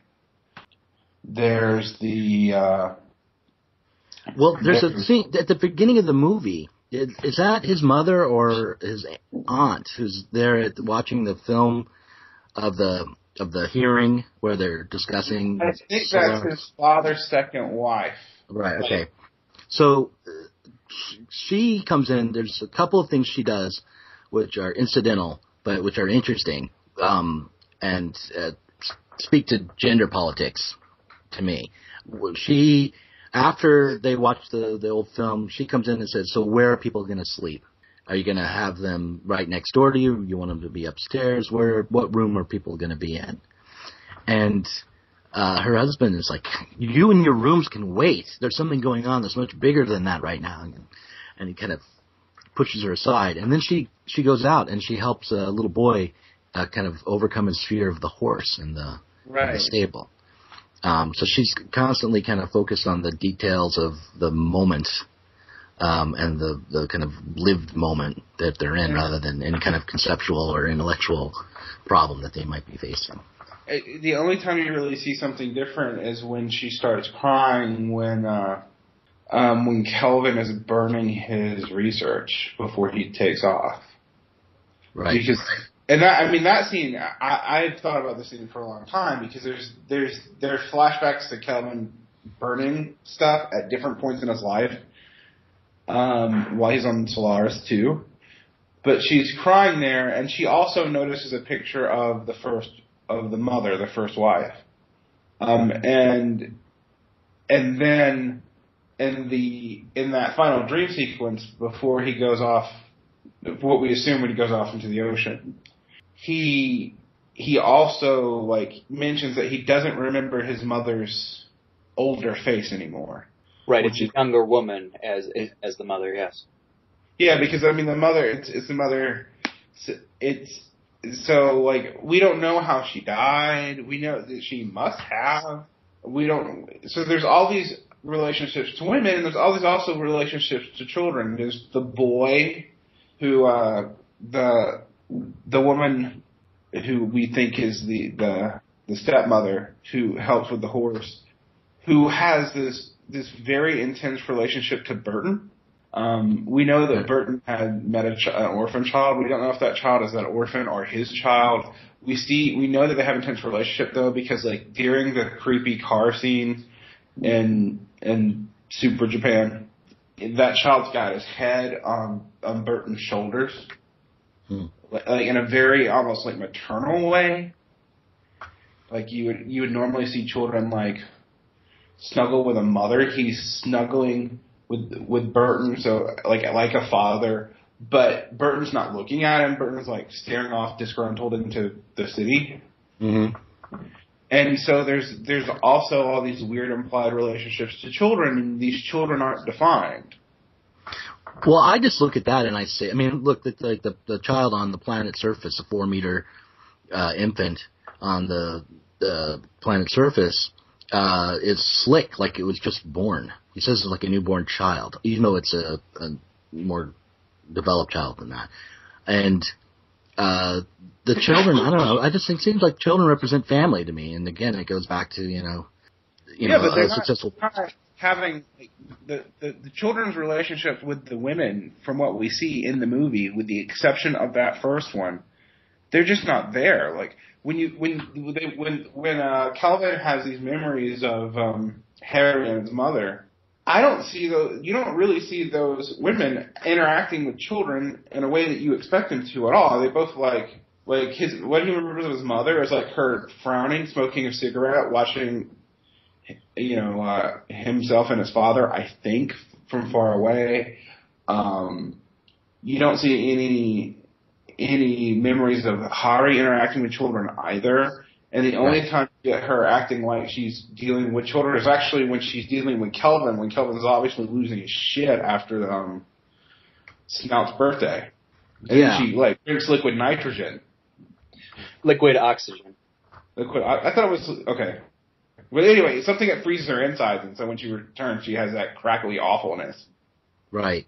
There's there's a scene at the beginning of the movie. Is that his mother or his aunt who's there watching the film of the hearing where they're discussing? I think that's his father's second wife. Right. Okay. So she comes in. There's a couple of things she does which are incidental, but which are interesting, and speak to gender politics to me. She, after they watch the old film, she comes in and says, "So where are people going to sleep? Are you going to have them right next door to you? You want them to be upstairs? What room are people going to be in?" And her husband is like, "You and your rooms can wait. There's something going on that's much bigger than that right now." And he kind of pushes her aside. And then she goes out and she helps a little boy kind of overcome his fear of the horse in the stable. So she's constantly kind of focused on the details of the moment, and the kind of lived moment that they're in, rather than any kind of conceptual or intellectual problem that they might be facing. The only time you really see something different is when she starts crying when Kelvin is burning his research before he takes off. Right. Because, and that scene, I've thought about this scene for a long time, because there are flashbacks to Kelvin burning stuff at different points in his life, while he's on Solaris too. But she's crying there, and she also notices a picture of the mother, the first wife. And then in that final dream sequence before he goes off, what we assume when he goes off into the ocean, he also mentions that he doesn't remember his mother's older face anymore. Right, it's a younger woman as the mother, yes. Yeah, because the mother, it's the mother. It's so we don't know how she died. We know that she must have. We don't. So there's all these relationships to women, and there's all these also relationships to children. There's the boy who the woman who we think is the stepmother who helps with the horse, who has this very intense relationship to Burton. We know that Burton had met an orphan child. We don't know if that child is that orphan or his child. We know that they have an intense relationship though, because during the creepy car scene in Super Japan, that child's got his head on Burton's shoulders, in a very almost maternal way. You would normally see children snuggle with a mother. He's snuggling with Burton, so like a father, but Burton's not looking at him. Burton's staring off disgruntled into the city. Mm-hmm. And so there's also all these weird implied relationships to children, and these children aren't defined. Well, I just look at that and I say, look, the child on the planet's surface, a 4-meter infant on the planet's surface, is slick, like it was just born. He says it's like a newborn child, even though it's a more developed child than that. And the children, I don't know, I just think it seems like children represent family to me. And again, it goes back to, but they're successful. having the children's relationship with the women, from what we see in the movie, with the exception of that first one, they're just not there. Like when Calvin has these memories of Harry and his mother, I don't see those. You don't really see those women interacting with children in a way that you expect them to at all. They both like his, what he remembers of his mother is like her frowning, smoking a cigarette, watching, himself and his father, I think, from far away. You don't see any memories of Hari interacting with children either. And the only time you get her acting like she's dealing with children is actually when she's dealing with Kelvin, when Kelvin's obviously losing his shit after Snout's birthday. And then she drinks liquid nitrogen. Liquid oxygen. I thought it was okay. But anyway, something that freezes her insides, and so when she returns, she has that crackly awfulness. Right.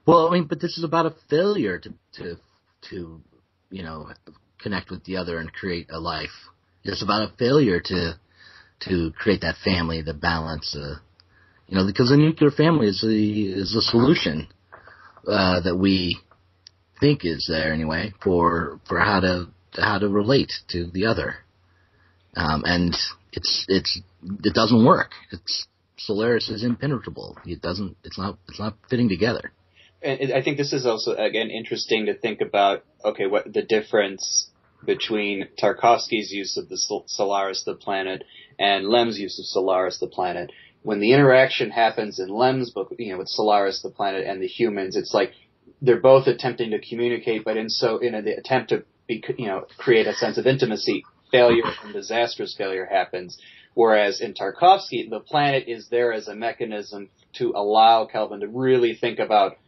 Well, I mean, but this is about a failure to connect with the other and create a life. It's about a failure to create that family, the balance. Because the nuclear family is the solution that we think is there anyway for how to relate to the other. And it doesn't work. Solaris is impenetrable. It's not fitting together. And I think this is also, again, interesting to think about, okay, what the difference between Tarkovsky's use of the Solaris, the planet, and Lem's use of Solaris, the planet. When the interaction happens in Lem's book, with Solaris, the planet, and the humans, it's like they're both attempting to communicate, but in the attempt to create a sense of intimacy, failure and disastrous failure happens. Whereas in Tarkovsky, the planet is there as a mechanism to allow Kelvin to really think about,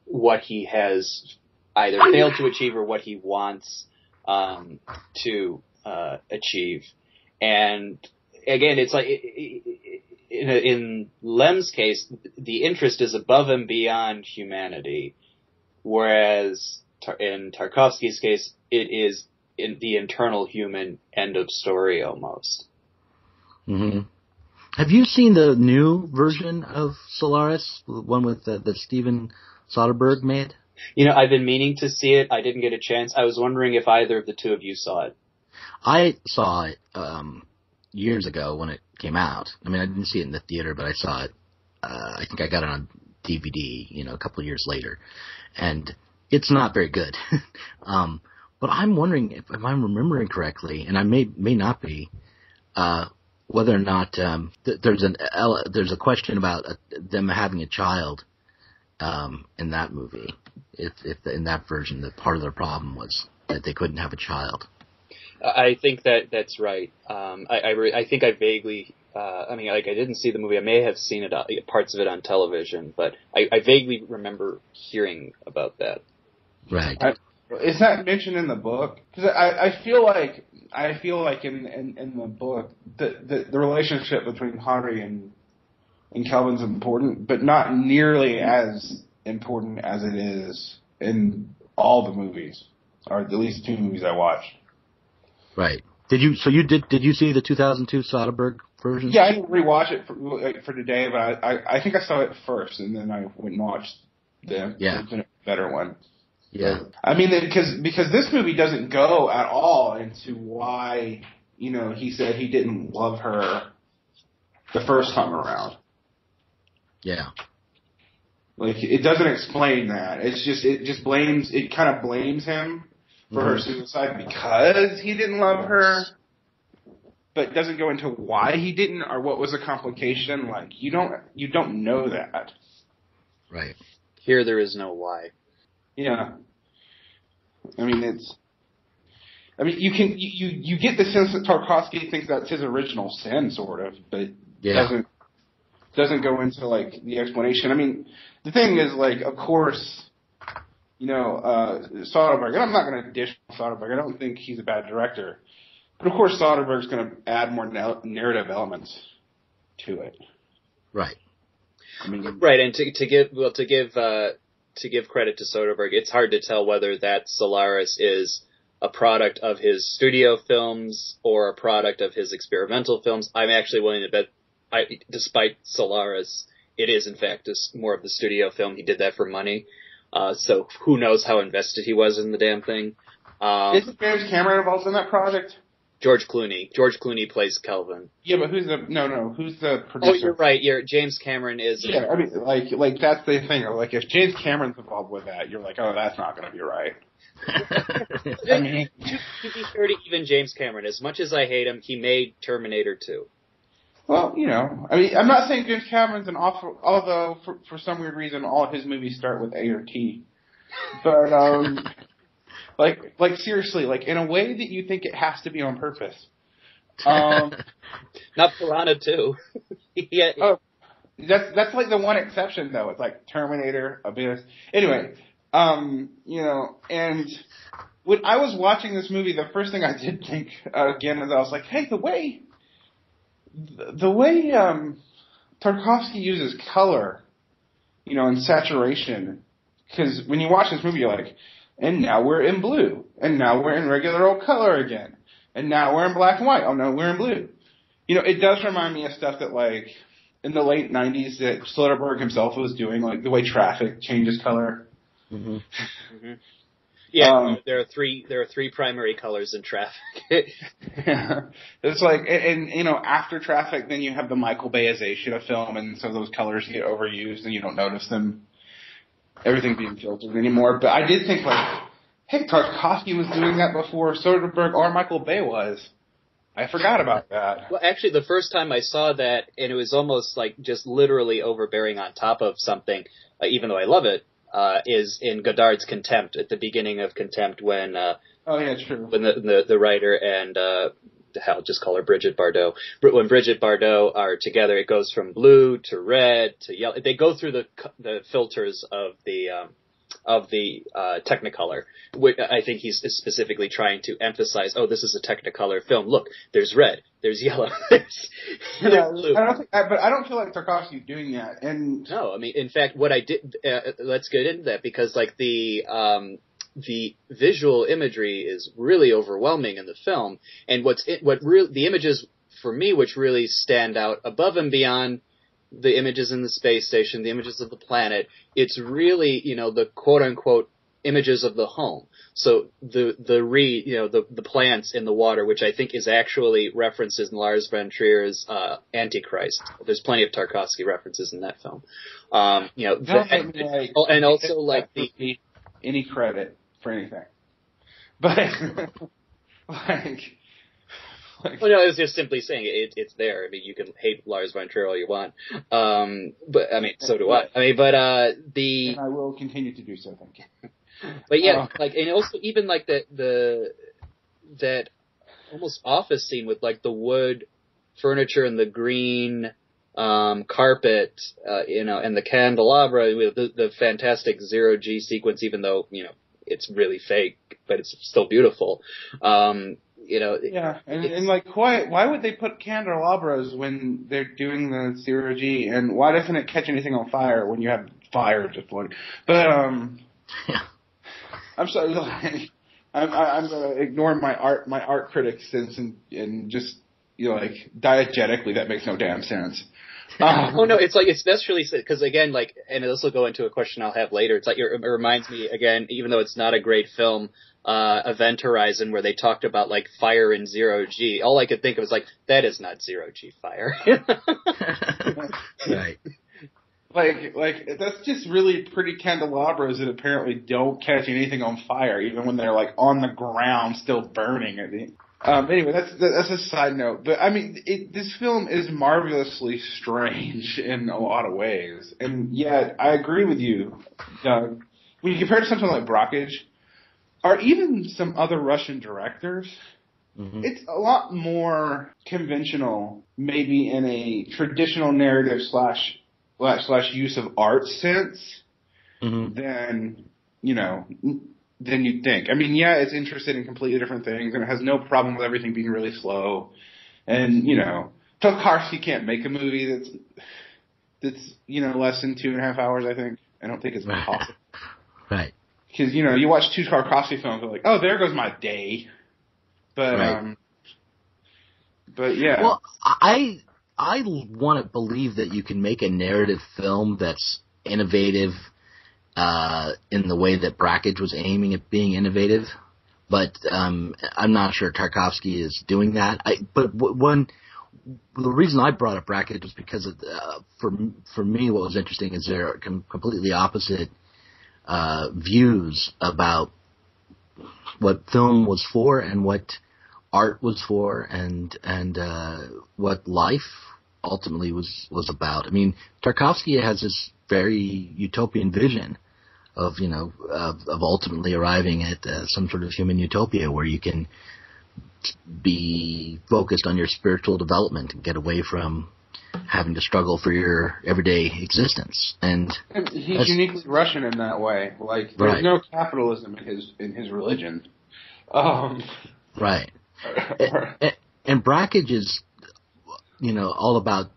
what he has either failed to achieve or what he wants to achieve. And again, it's like in Lem's case, the interest is above and beyond humanity, whereas in Tarkovsky's case, it is in the internal human end of story almost. Mm-hmm. Have you seen the new version of Solaris, the one with that Steven Soderbergh made? I've been meaning to see it. I didn't get a chance. I was wondering if either of the two of you saw it. I saw it years ago when it came out. I mean, I didn't see it in the theater, but I saw it. I think I got it on DVD, a couple of years later. And it's not very good. But I'm wondering if I'm remembering correctly, and I may not be, whether or not there's a question about them having a child in that movie. If in that version, that part of their problem was that they couldn't have a child. I think that's right. I think I vaguely. I didn't see the movie. I may have seen it, parts of it on television, but I vaguely remember hearing about that. Right. Is that mentioned in the book? Because I feel like in the book the relationship between Hari and Kelvin's important, but not nearly as important as it is in all the movies, or at least two movies I watched. Right. Did you see the 2002 Soderbergh version? Yeah, I didn't rewatch it for today, but I think I saw it first, and then I went and watched the better one. Yeah. I mean, because this movie doesn't go at all into why, he said he didn't love her the first time around. Yeah. Like, it doesn't explain that. It kind of blames him for her suicide because he didn't love her, but doesn't go into why he didn't or what was the complication. Like, you don't know that. Right. Here there is no why. Yeah. I mean, you get the sense that Tarkovsky thinks that's his original sin, sort of, but doesn't go into, like, the explanation. I mean, the thing is, like, of course, Soderbergh, and I'm not going to dish Soderbergh, I don't think he's a bad director, but of course Soderbergh's going to add more narrative elements to it. Right. I mean, right, and to give credit to Soderbergh, it's hard to tell whether that Solaris is a product of his studio films or a product of his experimental films. I'm actually willing to bet despite Solaris, it is in fact more of the studio film. He did that for money. So who knows how invested he was in the damn thing. Isn't James Cameron involved in that project? George Clooney. George Clooney plays Kelvin. Yeah, but who's the producer? Oh, you're right. James Cameron is. Yeah, I mean, like that's the thing. Like, if James Cameron's involved with that, you're like, oh, that's not going to be right. I mean, to be fair to even James Cameron, as much as I hate him, he made Terminator 2. Well, I mean, I'm not saying James Cameron's an awful, although for some weird reason all his movies start with A or T. But like seriously, like in a way that you think it has to be on purpose. Not Piranha 2. Yeah. Oh, that's like the one exception though. It's like Terminator, Abyss. Anyway, and when I was watching this movie, the first thing I did think again is I was like, hey, the way Tarkovsky uses color, and saturation, because when you watch this movie, you're like, and now we're in blue, and now we're in regular old color again, and now we're in black and white. Oh no, we're in blue. It does remind me of stuff that like in the late '90s that Soderbergh himself was doing, like the way traffic changes color. Mm-hmm. Mm-hmm. Yeah, there are three primary colors in Traffic. Yeah. It's like, and after Traffic, then you have the Michael Bayization of film, and so those colors get overused, and you don't notice them, everything being filtered anymore. But I did think, like, hey, Tarkovsky was doing that before Soderbergh or Michael Bay was. I forgot about that. Well, actually, the first time I saw that, and it was almost like just literally overbearing on top of something, even though I love it, is in Godard's Contempt, at the beginning of Contempt, when oh yeah, true. When the writer and just call her Brigitte Bardot. When Brigitte Bardot are together, it goes from blue to red to yellow. They go through the filters of the Technicolor. I think he's specifically trying to emphasize, oh, this is a Technicolor film. Look, there's red, there's yellow, there's blue. But I don't feel like Tarkovsky's doing that. And no, I mean, in fact, what I did, let's get into that, because like the visual imagery is really overwhelming in the film, and the images for me which really stand out above and beyond the images in the space station, the images of the planet, it's really, the quote-unquote images of the home. So the plants in the water, which I think is actually references in Lars von Trier's Antichrist. There's plenty of Tarkovsky references in that film. And also like any credit for anything. But well, no, I was just simply saying it's there. I mean, you can hate Lars von Trier all you want, but I mean, so do I. I mean, but and I will continue to do so. Thank you. But yeah, like, and also even like that almost office scene with like the wood furniture and the green carpet, and the candelabra with the fantastic zero-G sequence, even though it's really fake, but it's still beautiful. Yeah, and like, why would they put candelabras when they're doing the zero G, and why doesn't it catch anything on fire when you have fire just floating? But yeah. I'm sorry, I'm gonna ignore my art critic sense and just like diegetically that makes no damn sense. Oh no, it's like, it's especially because again, like, and this will go into a question I'll have later. It's like it reminds me again, even though it's not a great film, Event Horizon, where they talked about like fire in zero G. All I could think of was like, that is not zero G fire. Right. Like that's just really pretty candelabras that apparently don't catch anything on fire, even when they're like on the ground still burning. I think. Anyway, that's a side note. But I mean, this film is marvelously strange in a lot of ways, and yet I agree with you, Doug. When you compare it to something like Brockage, or even some other Russian directors, mm-hmm. It's a lot more conventional, maybe in a traditional narrative slash use of art sense, mm-hmm. than you'd think. I mean, yeah, it's interested in completely different things, and it has no problem with everything being really slow. And, Tarkovsky can't make a movie that's less than 2.5 hours, I think. I don't think it's possible. Right. Because, you watch two Tarkovsky films, you're like, oh, there goes my day. But, right. But yeah. Well, I I want to believe that you can make a narrative film that's innovative in the way that Brakhage was aiming at being innovative, but I'm not sure Tarkovsky is doing that. The reason I brought up Brakhage was because for me, what was interesting is there are completely opposite views about what film was for and what art was for and what life ultimately was about. I mean, Tarkovsky has this very utopian vision of ultimately arriving at some sort of human utopia where you can be focused on your spiritual development and get away from having to struggle for your everyday existence. And he's uniquely Russian in that way. Like, there's no capitalism in his religion. Right. And Brakhage is, all about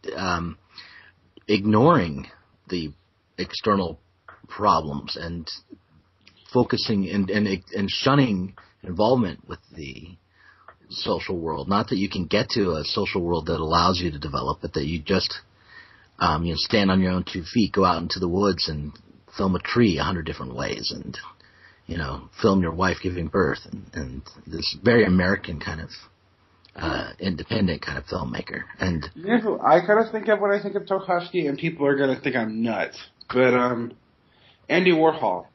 ignoring the external problems and focusing and shunning involvement with the social world. Not that you can get to a social world that allows you to develop, but that you just stand on your own 2 feet, go out into the woods and film a tree 100 different ways, and film your wife giving birth, and this very American kind of independent kind of filmmaker. And I kind of think of when I think of Tarkovsky, and people are going to think I'm nuts, but Andy Warhol,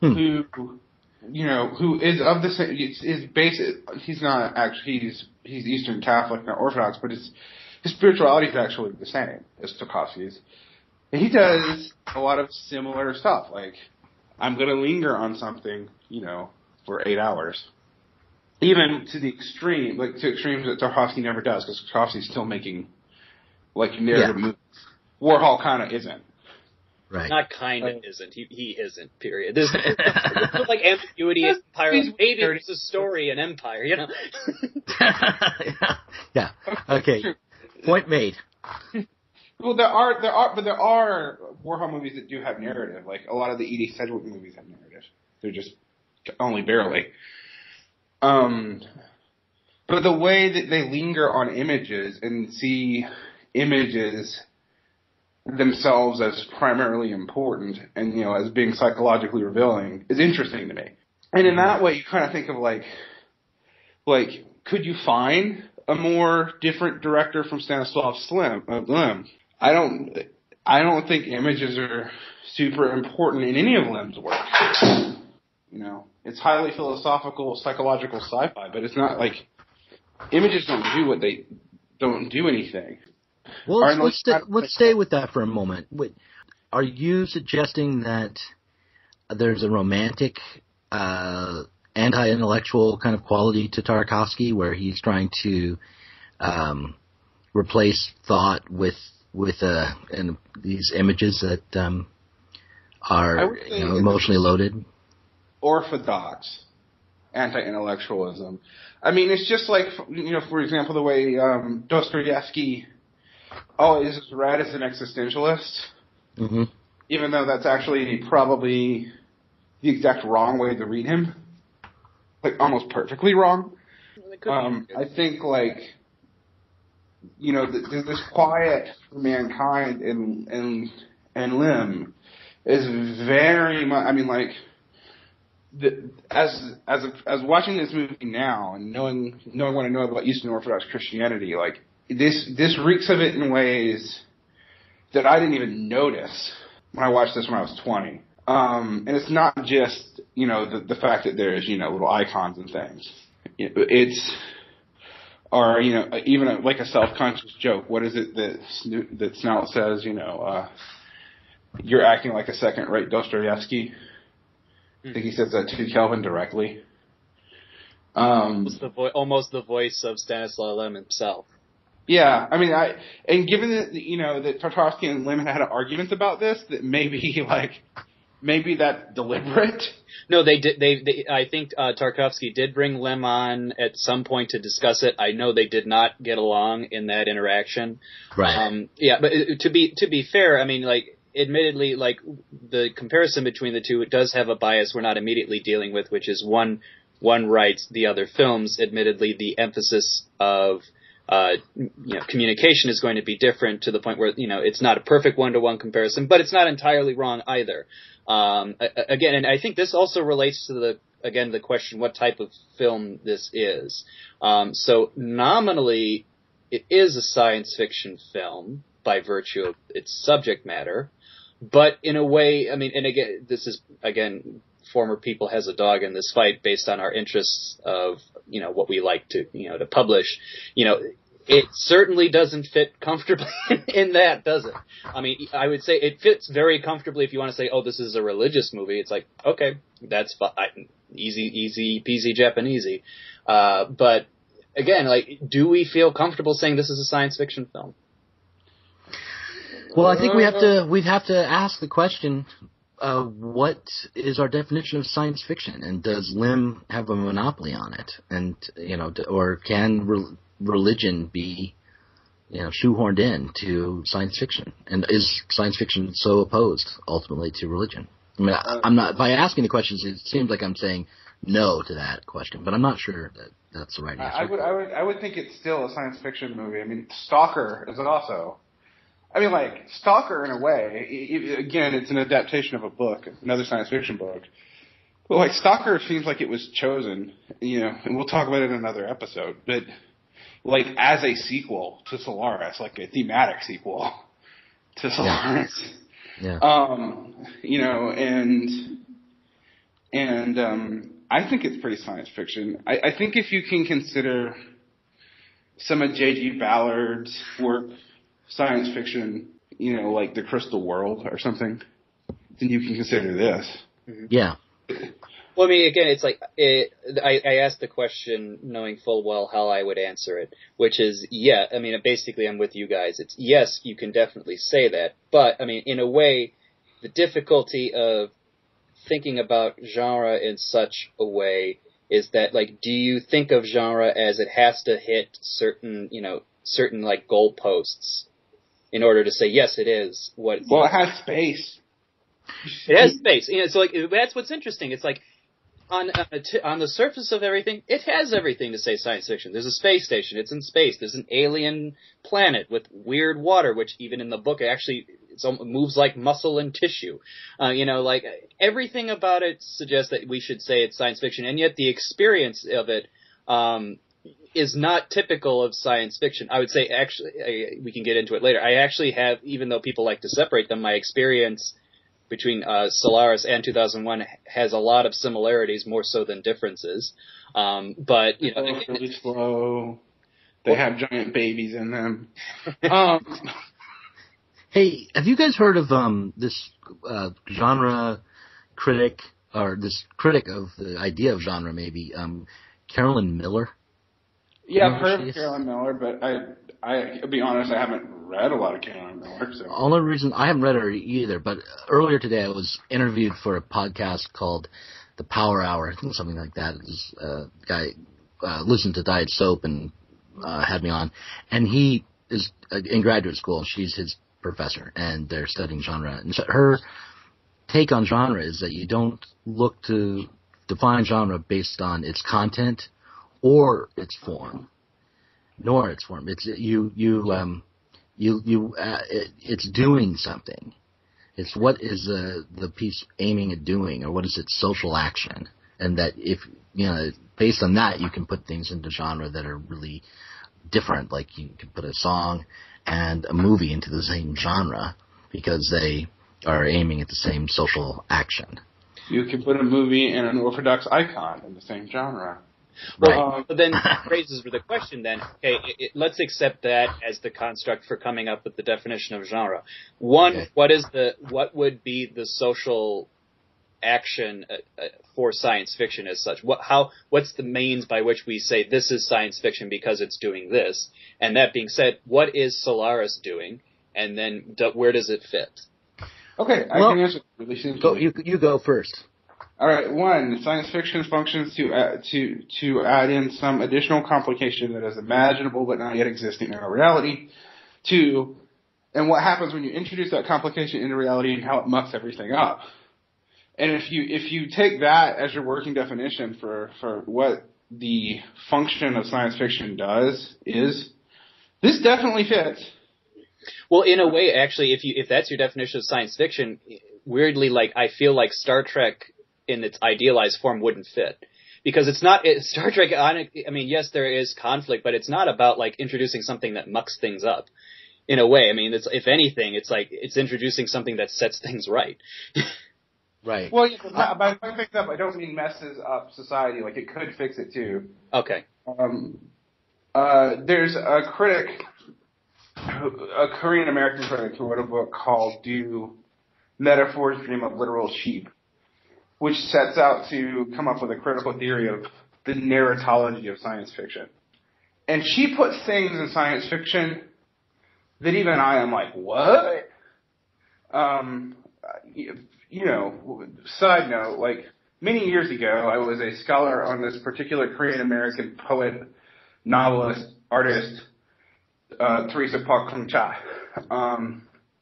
who is of the same, is basic. He's not actually, he's Eastern Catholic, not Orthodox, but his spirituality is actually the same as Tarkovsky's. And he does a lot of similar stuff. Like, I'm going to linger on something, for 8 hours. Even to the extreme, to extremes that Tarkovsky never does, because Tarkovsky's still making, narrative movies. Warhol kind of isn't. Right. Not kind of isn't. He isn't, period. There's ambiguity in Empire. Maybe it's a story in Empire, Yeah. Okay. Point made. Well, there are Warhol movies that do have narrative. Like, a lot of the Edie Sedgwick movies have narrative. They're just only barely. But the way that they linger on images and see images themselves as primarily important and, as being psychologically revealing is interesting to me. And in that way, you kind of think of could you find a more different director from Stanislav Lem? I don't think images are super important in any of Lem's work. It's highly philosophical, psychological sci-fi, but it's not images don't do anything. Well, let's stay with that for a moment. Are you suggesting that there's a romantic, anti-intellectual kind of quality to Tarkovsky, where he's trying to replace thought with these images that are emotionally loaded? Orthodox anti-intellectualism. I mean, it's just for example, the way Dostoevsky always is read as an existentialist, even though that's actually probably the exact wrong way to read him, almost perfectly wrong. I think this quiet for mankind and Lim is very much. I mean, as watching this movie now and knowing what I know about Eastern Orthodox Christianity, this reeks of it in ways that I didn't even notice when I watched this when I was 20. And it's not just the fact that there's little icons and things. Even a self-conscious joke. What is it that Snout says? You're acting like a second-rate Dostoevsky. I think he says that to Kelvin directly. Almost the voice of Stanislav Lem himself. Yeah, I mean, given that that Tarkovsky and Lem had arguments about this, that maybe that's deliberate. No, they did. I think Tarkovsky did bring Lem on at some point to discuss it. I know they did not get along in that interaction. Right. But to be fair, I mean, admittedly, the comparison between the two, it does have a bias we're not immediately dealing with, which is one writes, the other films. Admittedly, the emphasis of communication is going to be different to the point where, it's not a perfect one-to-one comparison, but it's not entirely wrong either. Again, and I think this also relates to the question, what type of film this is. So nominally, it is a science fiction film by virtue of its subject matter, but in a way, and again, this is, former people has a dog in this fight based on our interests of, what we like to, to publish. It certainly doesn't fit comfortably in that, does it? I would say it fits very comfortably if you want to say, oh, this is a religious movie. It's like, okay, that's fine. Easy peasy Japanesey. But again, do we feel comfortable saying this is a science fiction film? Well, I think we'd have to ask the question, what is our definition of science fiction, and does Lim have a monopoly on it? And or can religion be, shoehorned in to science fiction? And is science fiction so opposed ultimately to religion? I'm not, by asking the questions, it seems like I'm saying no to that question, but I'm not sure that that's the right answer. I would think it's still a science fiction movie. Stalker is also. Stalker in a way, again, it's an adaptation of a book, another science fiction book. But Stalker seems like it was chosen, and we'll talk about it in another episode, but as a sequel to Solaris, like a thematic sequel to Solaris. Yeah. I think it's pretty science fiction. I think if you can consider some of J.G. Ballard's work science fiction, like The Crystal World or something, then you can consider this. Yeah. Well, again, it's I asked the question knowing full well how I would answer it, which is, basically I'm with you guys. It's, yes, you can definitely say that. But, in a way, the difficulty of thinking about genre in such a way is that, do you think of genre as it has to hit certain goalposts in order to say, yes, it is what... Well, it has space. It has space. So, that's what's interesting. It's on the surface of everything, it has everything to say science fiction. There's a space station. It's in space. There's an alien planet with weird water, which even in the book, it moves like muscle and tissue. Everything about it suggests that we should say it's science fiction, and yet the experience of it is not typical of science fiction. I would say, actually, we can get into it later. I actually have, even though people like to separate them, my experience between Solaris and 2001 has a lot of similarities, more so than differences. But it's really slow. They have giant babies in them. Hey, have you guys heard of this genre critic, or this critic of the idea of genre, maybe, Carolyn Miller? Yeah, I've heard of Carolyn Miller, but I'll be honest, I haven't read a lot of Carolyn Miller. So. Only reason I haven't read her either, but earlier today I was interviewed for a podcast called The Power Hour, I think something like that. This guy listened to Diet Soap and had me on, and he is in graduate school. She's his professor, and they're studying genre. And so her take on genre is that you don't look to define genre based on its content or its form, nor its form. It's it's doing something. It's what is the piece aiming at doing, or what is its social action, and that if based on that you can put things into genre that are really different. Like you can put a song and a movie into the same genre because they are aiming at the same social action. You can put a movie and an Orthodox icon in the same genre. Well, but then raises the question then, okay, let's accept that as the construct for coming up with the definition of genre. One, what would be the social action for science fiction as such? What's the means by which we say this is science fiction because it's doing this? And that being said, what is Solaris doing? And then where does it fit? Okay, I can answer really simply. You go first. All right. One, science fiction functions to add in some additional complication that is imaginable but not yet existing in our reality. Two, and what happens when you introduce that complication into reality and how it mucks everything up. And if you take that as your working definition for what the function of science fiction is, This definitely fits. Well, in a way, actually, if that's your definition of science fiction, weirdly, like, I feel like Star Trek in its idealized form wouldn't fit. Because Star Trek, I mean, yes, there is conflict, but it's not about, like, introducing something that mucks things up. In a way, I mean, if anything, it's like, it's introducing something that sets things right. Right. Well, by fix up, I don't mean messes up society. Like, it could fix it, too. Okay. There's a critic, a Korean-American critic, who wrote a book called Do Metaphors Dream of Literal Sheep, which sets out to come up with a critical theory of the narratology of science fiction. And she puts things in science fiction that even I am like, what? Side note, like, many years ago, I was a scholar on this particular Korean-American poet, novelist, artist, Teresa Park Chung-cha,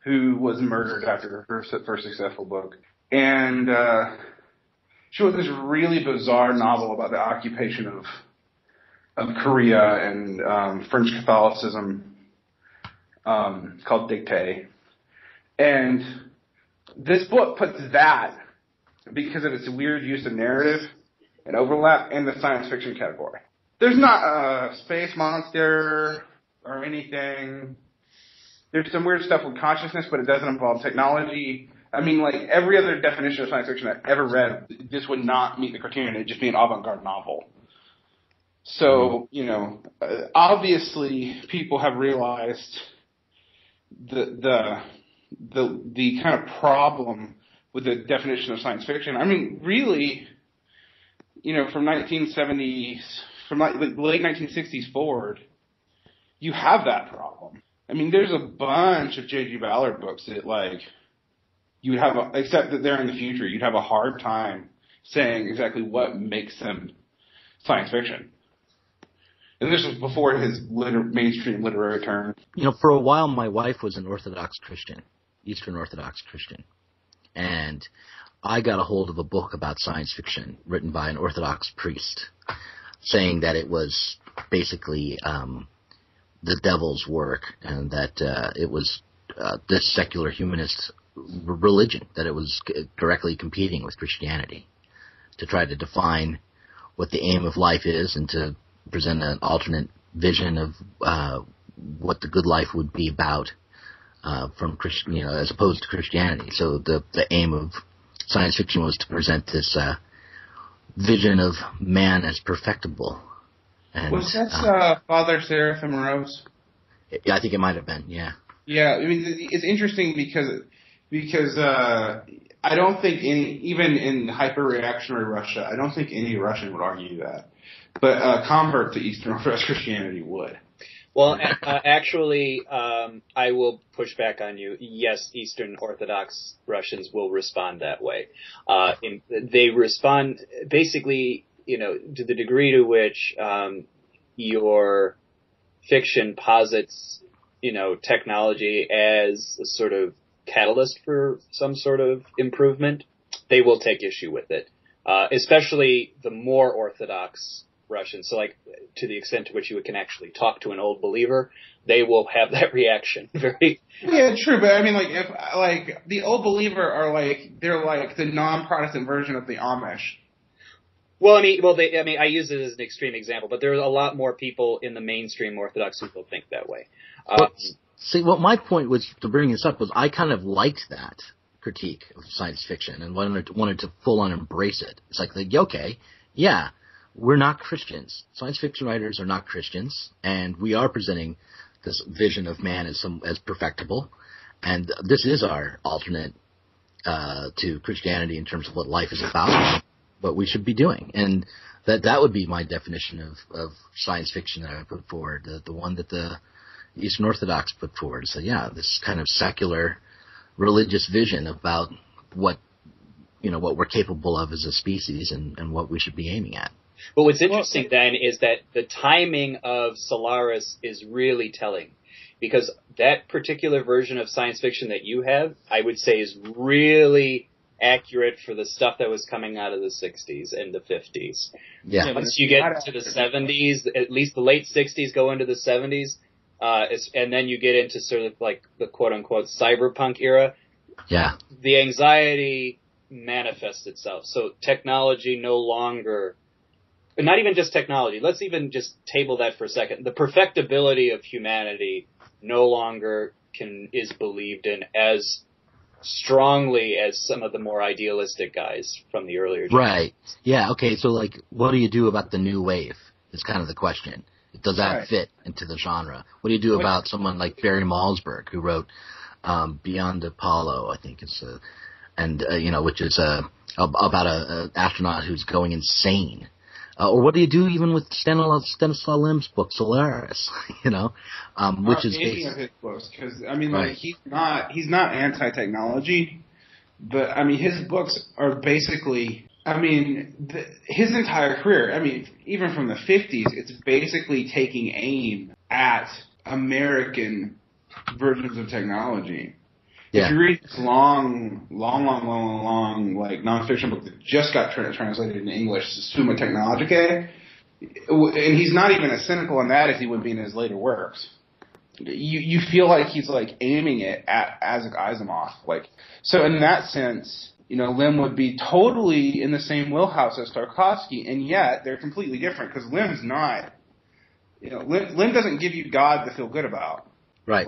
who was murdered after her first successful book. And she wrote this really bizarre novel about the occupation of Korea and French Catholicism, called Dictée. And this book puts that, because of its weird use of narrative and overlap, in the science fiction category. There's not a space monster or anything. There's some weird stuff with consciousness, but it doesn't involve technology. I mean, like, every other definition of science fiction I've ever read, this would not meet the criterion. It'd just be an avant-garde novel. So, obviously people have realized the kind of problem with the definition of science fiction. I mean, really, from the late 1960s forward, you have that problem. I mean, there's a bunch of J.G. Ballard books that, like, you would have, except that they're in the future, you'd have a hard time saying exactly what makes them science fiction. And this was before his mainstream literary turn. For a while, my wife was an Orthodox Christian, Eastern Orthodox Christian. And I got a hold of a book about science fiction written by an Orthodox priest, saying that it was basically the devil's work, and that it was this secular humanist religion, that it was directly competing with Christianity to try to define what the aim of life is and to present an alternate vision of what the good life would be about from Christian, as opposed to Christianity. So the aim of science fiction was to present this vision of man as perfectible. And, was that Father Seraphim Rose? Yeah, I think it might have been. Yeah. Yeah, I mean, it's interesting because I don't think even in hyper-reactionary Russia, I don't think any Russian would argue that. But a convert to Eastern Orthodox Christianity would. Well, actually, I will push back on you. Yes, Eastern Orthodox Russians will respond that way. They respond basically, to the degree to which your fiction posits, technology as a sort of catalyst for some sort of improvement, they will take issue with it. Especially the more Orthodox Russians. So, like, to the extent to which you can actually talk to an old believer, they will have that reaction. Yeah, true. But I mean, like, if the old believer they're like the non-Protestant version of the Amish. Well, I use it as an extreme example, but there are a lot more people in the mainstream Orthodox who will think that way. My point was to bring this up was I kind of liked that critique of science fiction and wanted to full on embrace it. It's like, okay, yeah, we're not Christians. Science fiction writers are not Christians, and we are presenting this vision of man as perfectible, and this is our alternate to Christianity in terms of what life is about, what we should be doing, and that would be my definition of science fiction that I would put forward, the one that the Eastern Orthodox put forward. So yeah, this kind of secular religious vision about what we're capable of as a species and what we should be aiming at. But what's interesting then is that the timing of Solaris is really telling, because that particular version of science fiction that you have, I would say, is really accurate for the stuff that was coming out of the 60s and the 50s. Yeah. Once you get to the 70s, at least the late 60s go into the 70s, and then you get into sort of like the quote-unquote cyberpunk era. Yeah. The anxiety manifests itself. So technology no longer, not even just technology, let's even just table that for a second. The perfectibility of humanity no longer is believed in as strongly as some of the more idealistic guys from the earlier generations. Right. Yeah, okay, so like, what do you do about the new wave is kind of the question. Does that fit into the genre? What do you do about someone like Barry Malzberg, who wrote Beyond Apollo, I think it's which is about an astronaut who's going insane. Or what do you do even with Stanislaw Lem's book Solaris? Which is any of his books, because like he's not anti-technology, but I mean his books are basically. I mean, his entire career, even from the 50s, it's basically taking aim at American versions of technology. Yeah. If you read this long, like, nonfiction book that just got translated into English, Summa Technologicae, and he's not even as cynical in that as he would be in his later works. You feel like he's, like, aiming it at Isaac Asimov. Like, so in that sense, Lim would be totally in the same wheelhouse as Tarkovsky, and yet they're completely different, because Lim's not, Lim doesn't give you God to feel good about. Right.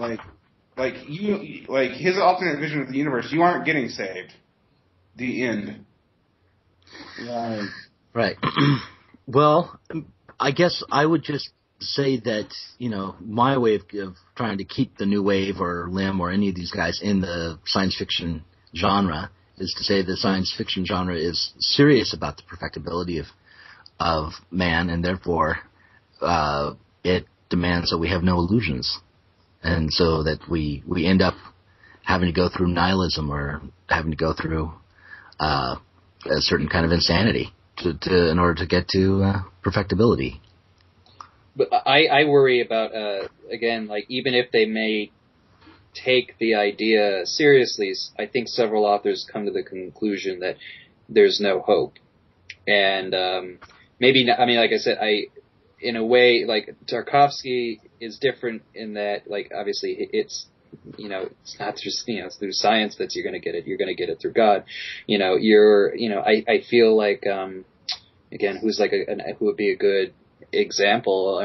Like his alternate vision of the universe, you aren't getting saved. The end. Right. Well, I guess I would just say that, my way of trying to keep the new wave or Lim or any of these guys in the science fiction genre is to say the science fiction genre is serious about the perfectibility of man, and therefore it demands that we have no illusions. And so that we end up having to go through nihilism or having to go through a certain kind of insanity in order to get to perfectibility. But I worry about, again, like, even if they may take the idea seriously, I think several authors come to the conclusion that there's no hope. And maybe, like I said, in a way, like, Tarkovsky is different in that, like, obviously it's, it's not just, it's through science that you're going to get it. You're going to get it through God. I feel like, again, who would be a good example?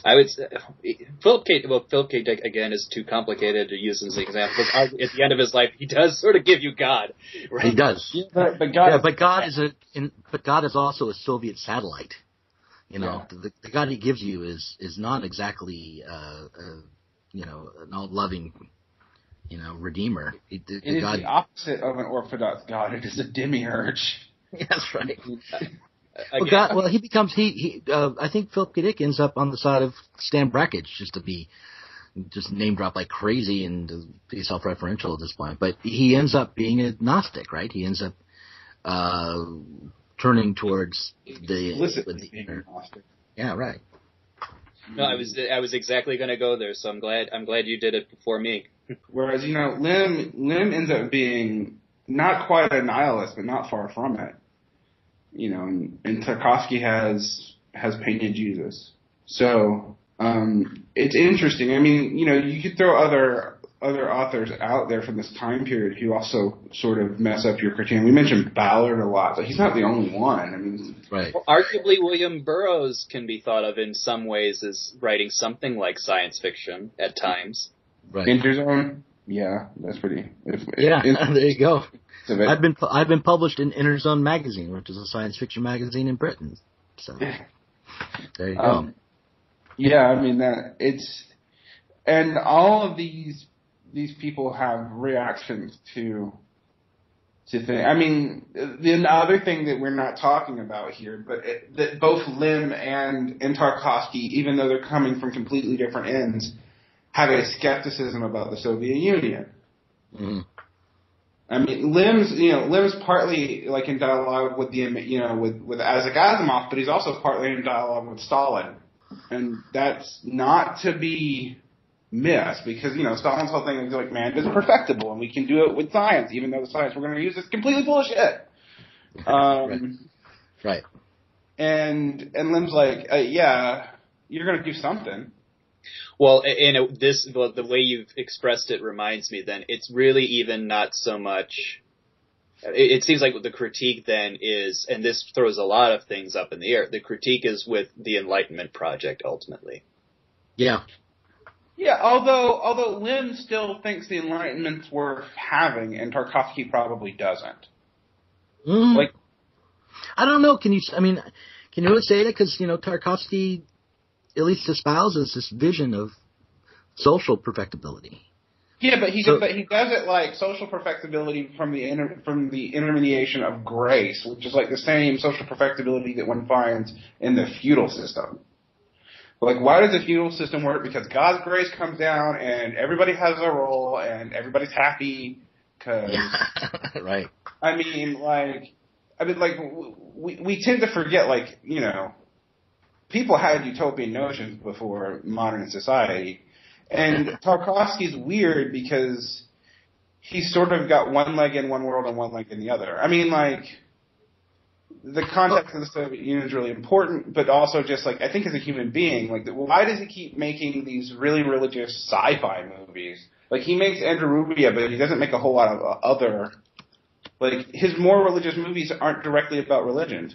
I would say Philip K. Dick, again, is too complicated to use as an example, because at the end of his life, he does sort of give you God, right? He does. But God is also a Soviet satellite. The God he gives you is not exactly an all-loving, redeemer. It is the opposite of an orthodox God. It is a demiurge. That's right. He becomes I think Philip K. Dick ends up on the side of Stan Brakhage, just name drop like crazy and be self-referential at this point. But he ends up being a Gnostic, right? He ends up turning towards the inner. Yeah, right. No, I was exactly going to go there, so I'm glad you did it before me. Whereas Lim ends up being not quite a nihilist, but not far from it. And Tarkovsky has painted Jesus. So it's interesting. You could throw other authors out there from this time period who also sort of mess up your criterion. We mentioned Ballard a lot, but he's not the only one. Right. Well, arguably, William Burroughs can be thought of in some ways as writing something like science fiction at times. Right. Interzone. Yeah, that's pretty. There you go. I've been published in Interzone magazine, which is a science fiction magazine in Britain. So there you go. And all of these people have reactions to things. The other thing that we're not talking about here, but that both Lim and Tarkovsky, even though they're coming from completely different ends, have a skepticism about the Soviet Union. Mm-hmm. Lim's partly like in dialogue with with Isaac Asimov, but he's also partly in dialogue with Stalin, and that's not to be missed because Stalin's whole thing is like man is perfectible and we can do it with science, even though the science we're going to use is completely bullshit. Right. And Lim's like, you're going to do something. Well, the way you've expressed it reminds me then, it's really even not so much, it seems like the critique then is, and this throws a lot of things up in the air, the critique is with the Enlightenment project ultimately. Yeah. Yeah, although Lynn still thinks the Enlightenment's worth having, and Tarkovsky probably doesn't. Like, I don't know. Can you really say that? Because, Tarkovsky at least espouses this vision of social perfectibility. Yeah, but he does it like social perfectibility from the intermediation of grace, which is like the same social perfectibility that one finds in the feudal system. Like, why does the feudal system work? Because God's grace comes down and everybody has a role and everybody's happy. Right. We tend to forget, people had utopian notions before modern society. And Tarkovsky's weird because he's sort of got one leg in one world and one leg in the other. The context of the Soviet Union is really important, but also just, I think as a human being, why does he keep making these really religious sci-fi movies? He makes Andrew Rubia, but he doesn't make a whole lot of other, his more religious movies aren't directly about religion.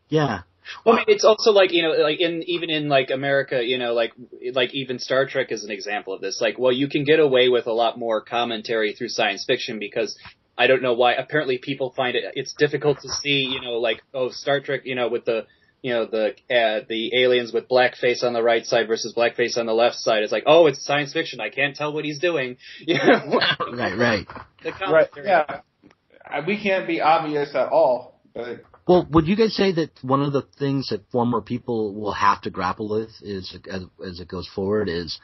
Yeah. Well, it's also even in America, even Star Trek is an example of this. You can get away with a lot more commentary through science fiction because I don't know why. Apparently, people find it's difficult to see, Star Trek, with the aliens with blackface on the right side versus blackface on the left side. It's it's science fiction. I can't tell what he's doing. Right. The commentary. Right. Yeah. We can't be obvious at all, but. Well, would you guys say that one of the things that former people will have to grapple with is, as it goes forward, is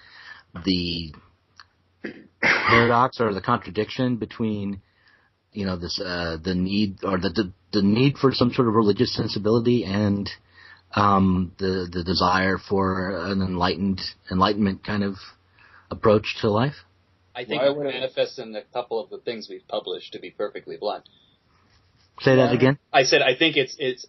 the paradox or the contradiction between, the need or the need for some sort of religious sensibility and the desire for an enlightenment kind of approach to life? I think it manifests in a couple of the things we've published, to be perfectly blunt. Say that again? I said I think it's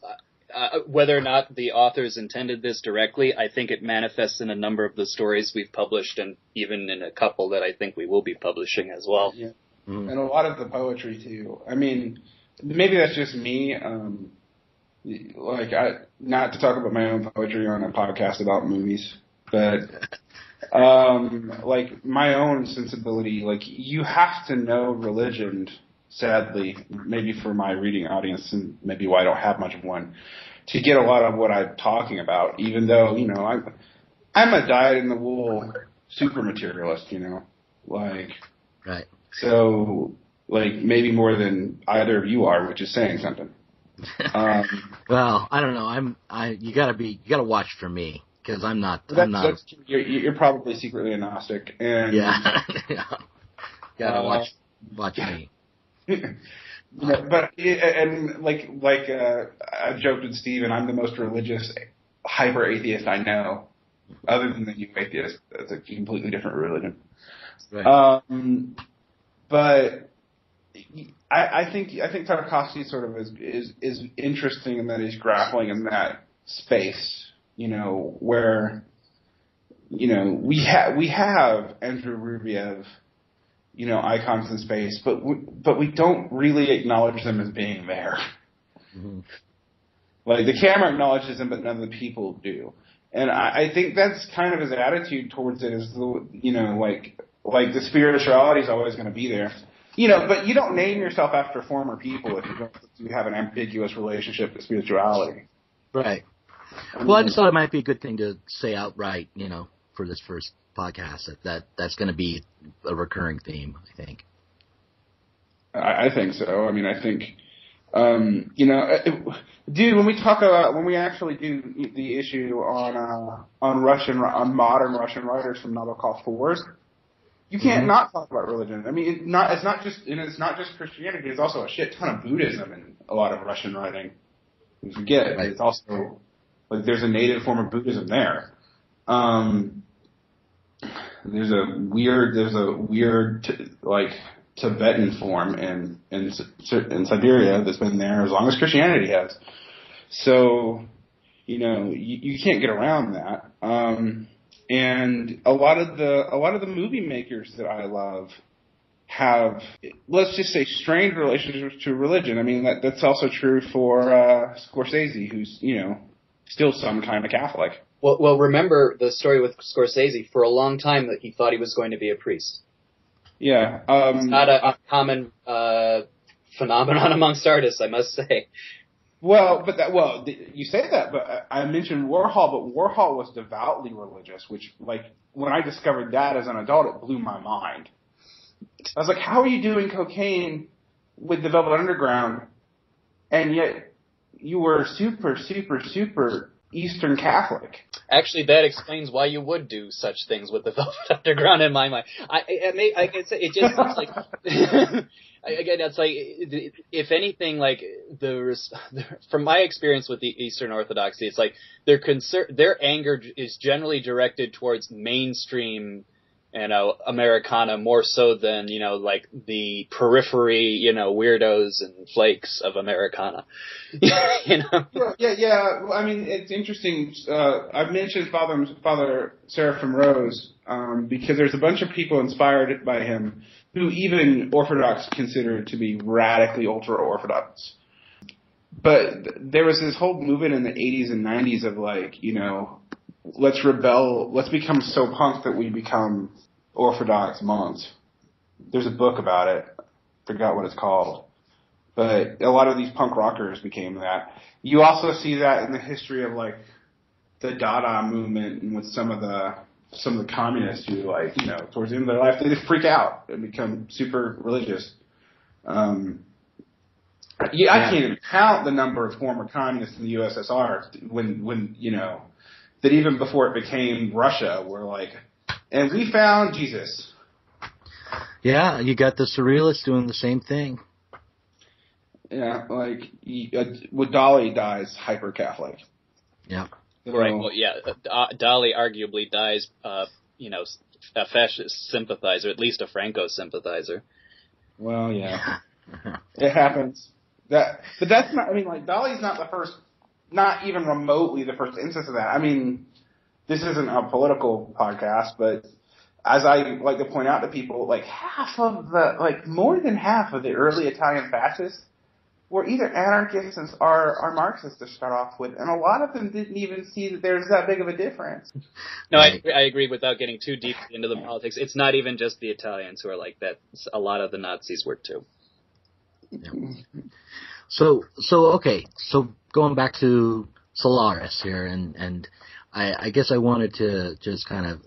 whether or not the authors intended this directly, I think it manifests in a number of the stories we've published and even in a couple that I think we will be publishing as well. Yeah. Mm-hmm. And a lot of the poetry, too. Maybe that's just me. Not to talk about my own poetry on a podcast about movies, but my own sensibility, you have to know religion, sadly, maybe for my reading audience, and maybe why I don't have much of one, to get a lot of what I'm talking about, even though, I'm a dyed-in-the-wool super materialist, Right. So, maybe more than either of you are, which is saying something. Well, I don't know. You gotta watch for me, because I'm not. You're probably secretly a Gnostic, and. Yeah. Gotta watch me. But I've joked with Steven, I'm the most religious hyper atheist I know, other than the new atheist. That's a completely different religion. Right. But I think Tarkovsky sort of is interesting in that he's grappling in that space, where we have Andrew Rublev, icons in space, but we don't really acknowledge them as being there. Mm-hmm. The camera acknowledges them, but none of the people do. And I think that's kind of his attitude towards it is, the spirituality is always going to be there. But you don't name yourself after former people if you have an ambiguous relationship to spirituality. Right. Well, I just thought it might be a good thing to say outright, for this first podcast, that's going to be a recurring theme, I think. I think so. I think, when we actually do the issue on modern Russian writers from Nabokov forward, you can't not talk about religion. It's not just Christianity. There's also a shit ton of Buddhism in a lot of Russian writing. You forget, right. It's also there's a native form of Buddhism there. There's a weird Tibetan form in Siberia that's been there as long as Christianity has. So, you can't get around that. And a lot of the movie makers that I love have, let's just say, strained relationships to religion. I mean, that's also true for Scorsese, who's, still some kind of Catholic. Well, remember the story with Scorsese. For a long time, that he thought he was going to be a priest. Yeah. It's not a common phenomenon amongst artists, I must say. Well, you say that, but I mentioned Warhol, but Warhol was devoutly religious, which, like, when I discovered that as an adult, it blew my mind. I was like, how are you doing cocaine with the Velvet Underground, and yet you were super, super, super Eastern Catholic? Actually, that explains why you would do such things with the Velvet Underground in my mind. I can say it just seems like again, it's like, if anything, like from my experience with the Eastern Orthodoxy, it's like their anger is generally directed towards mainstream, Americana, more so than, like the periphery, weirdos and flakes of Americana. Yeah. I mean, it's interesting. I've mentioned Father Seraphim Rose, because there's a bunch of people inspired by him who even Orthodox consider to be radically ultra-Orthodox. But there was this whole movement in the 80s and 90s of, like, let's rebel, let's become so punk that we become Orthodox monks. There's a book about it. Forgot what it's called. But a lot of these punk rockers became that. You also see that in the history of, like, the Dada movement, and with some of the communists who, like, towards the end of their life, they just freak out and become super religious. I can't even count the number of former communists in the USSR when that even before it became Russia were like, and we found Jesus. Yeah, you got the surrealists doing the same thing. Yeah, like when Dali dies, hyper Catholic. Yeah. Right. Well, yeah. Dali arguably dies, a fascist sympathizer, at least a Franco sympathizer. Well, yeah, it happens. But that's not. I mean, like, Dali's not the first, not even remotely the first instance of that. I mean, this isn't a political podcast, but as I like to point out to people, like more than half of the early Italian fascists were either anarchists or Marxists to start off with, and a lot of them didn't even see that there's that big of a difference. No, I agree. Without getting too deep into the politics, it's not even just the Italians who are like that. A lot of the Nazis were too. Yeah. So okay. So going back to Solaris here, and I guess I wanted to just kind of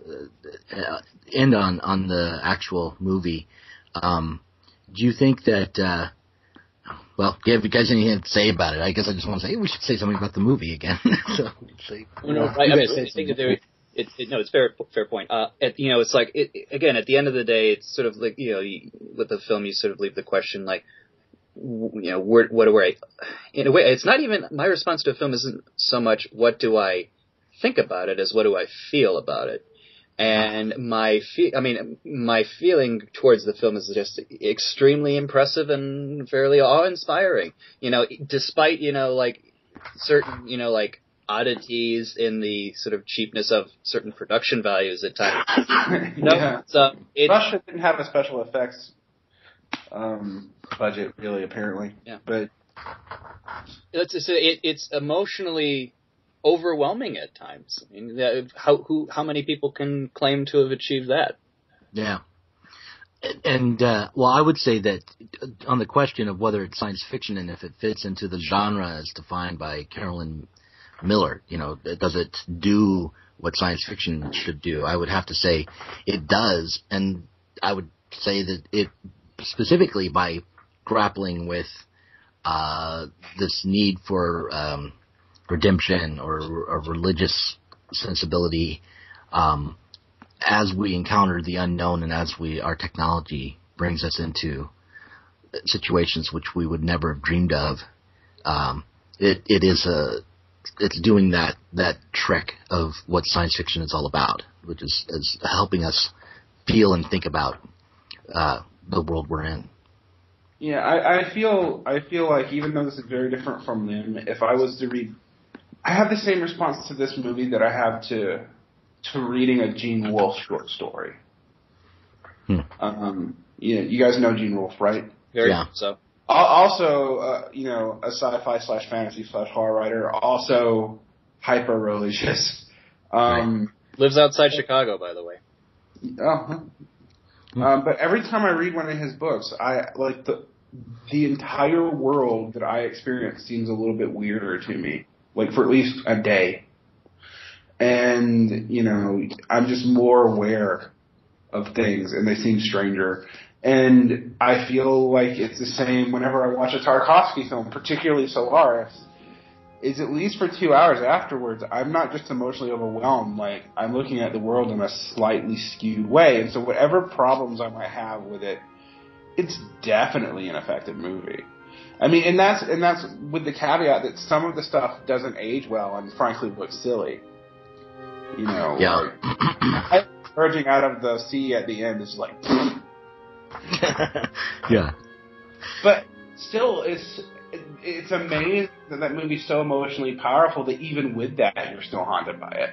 end on the actual movie. Do you think that? Well, if you guys anything to say about it, I guess I just want to say we should say something about the movie again. I think that it's fair point. It's like again, at the end of the day, it's sort of like with the film, you sort of leave the question like, what do I? In a way, it's not even my response to a film isn't so much what do I think about it as what do I feel about it. And my feeling towards the film is just extremely impressive and fairly awe-inspiring. Despite like certain like oddities in the sort of cheapness of certain production values at times. Russia didn't have a special effects budget, really, apparently. Yeah. But it's emotionally overwhelming at times. I mean, how many people can claim to have achieved that? Yeah. And I would say that on the question of whether it's science fiction and if it fits into the genre as defined by Carolyn Miller, does it do what science fiction should do? I would have to say it does, and I would say that it specifically by grappling with this need for redemption or religious sensibility as we encounter the unknown and as our technology brings us into situations which we would never have dreamed of. It's doing that trick of what science fiction is all about, which is helping us feel and think about the world we're in. Yeah, I feel like even though this is very different from them, if I was to read, I have the same response to this movie that I have to to reading a Gene Wolfe short story. You guys know Gene Wolfe, right? Very so. Also, a sci-fi / fantasy / horror writer, also hyper-religious. Right. Lives outside Chicago, by the way. But every time I read one of his books, I like the entire world that I experience seems a little bit weirder to me, like for at least a day. And, I'm just more aware of things, and they seem stranger. And I feel like it's the same whenever I watch a Tarkovsky film, particularly Solaris, is at least for 2 hours afterwards, I'm not just emotionally overwhelmed, like, I'm looking at the world in a slightly skewed way. And so whatever problems I might have with it, it's definitely an effective movie. I mean, and that's with the caveat that some of the stuff doesn't age well and frankly looks silly. Yeah. Like, emerging out of the sea at the end is like, yeah. But still, it's amazing that movie's so emotionally powerful that even with that, you're still haunted by it.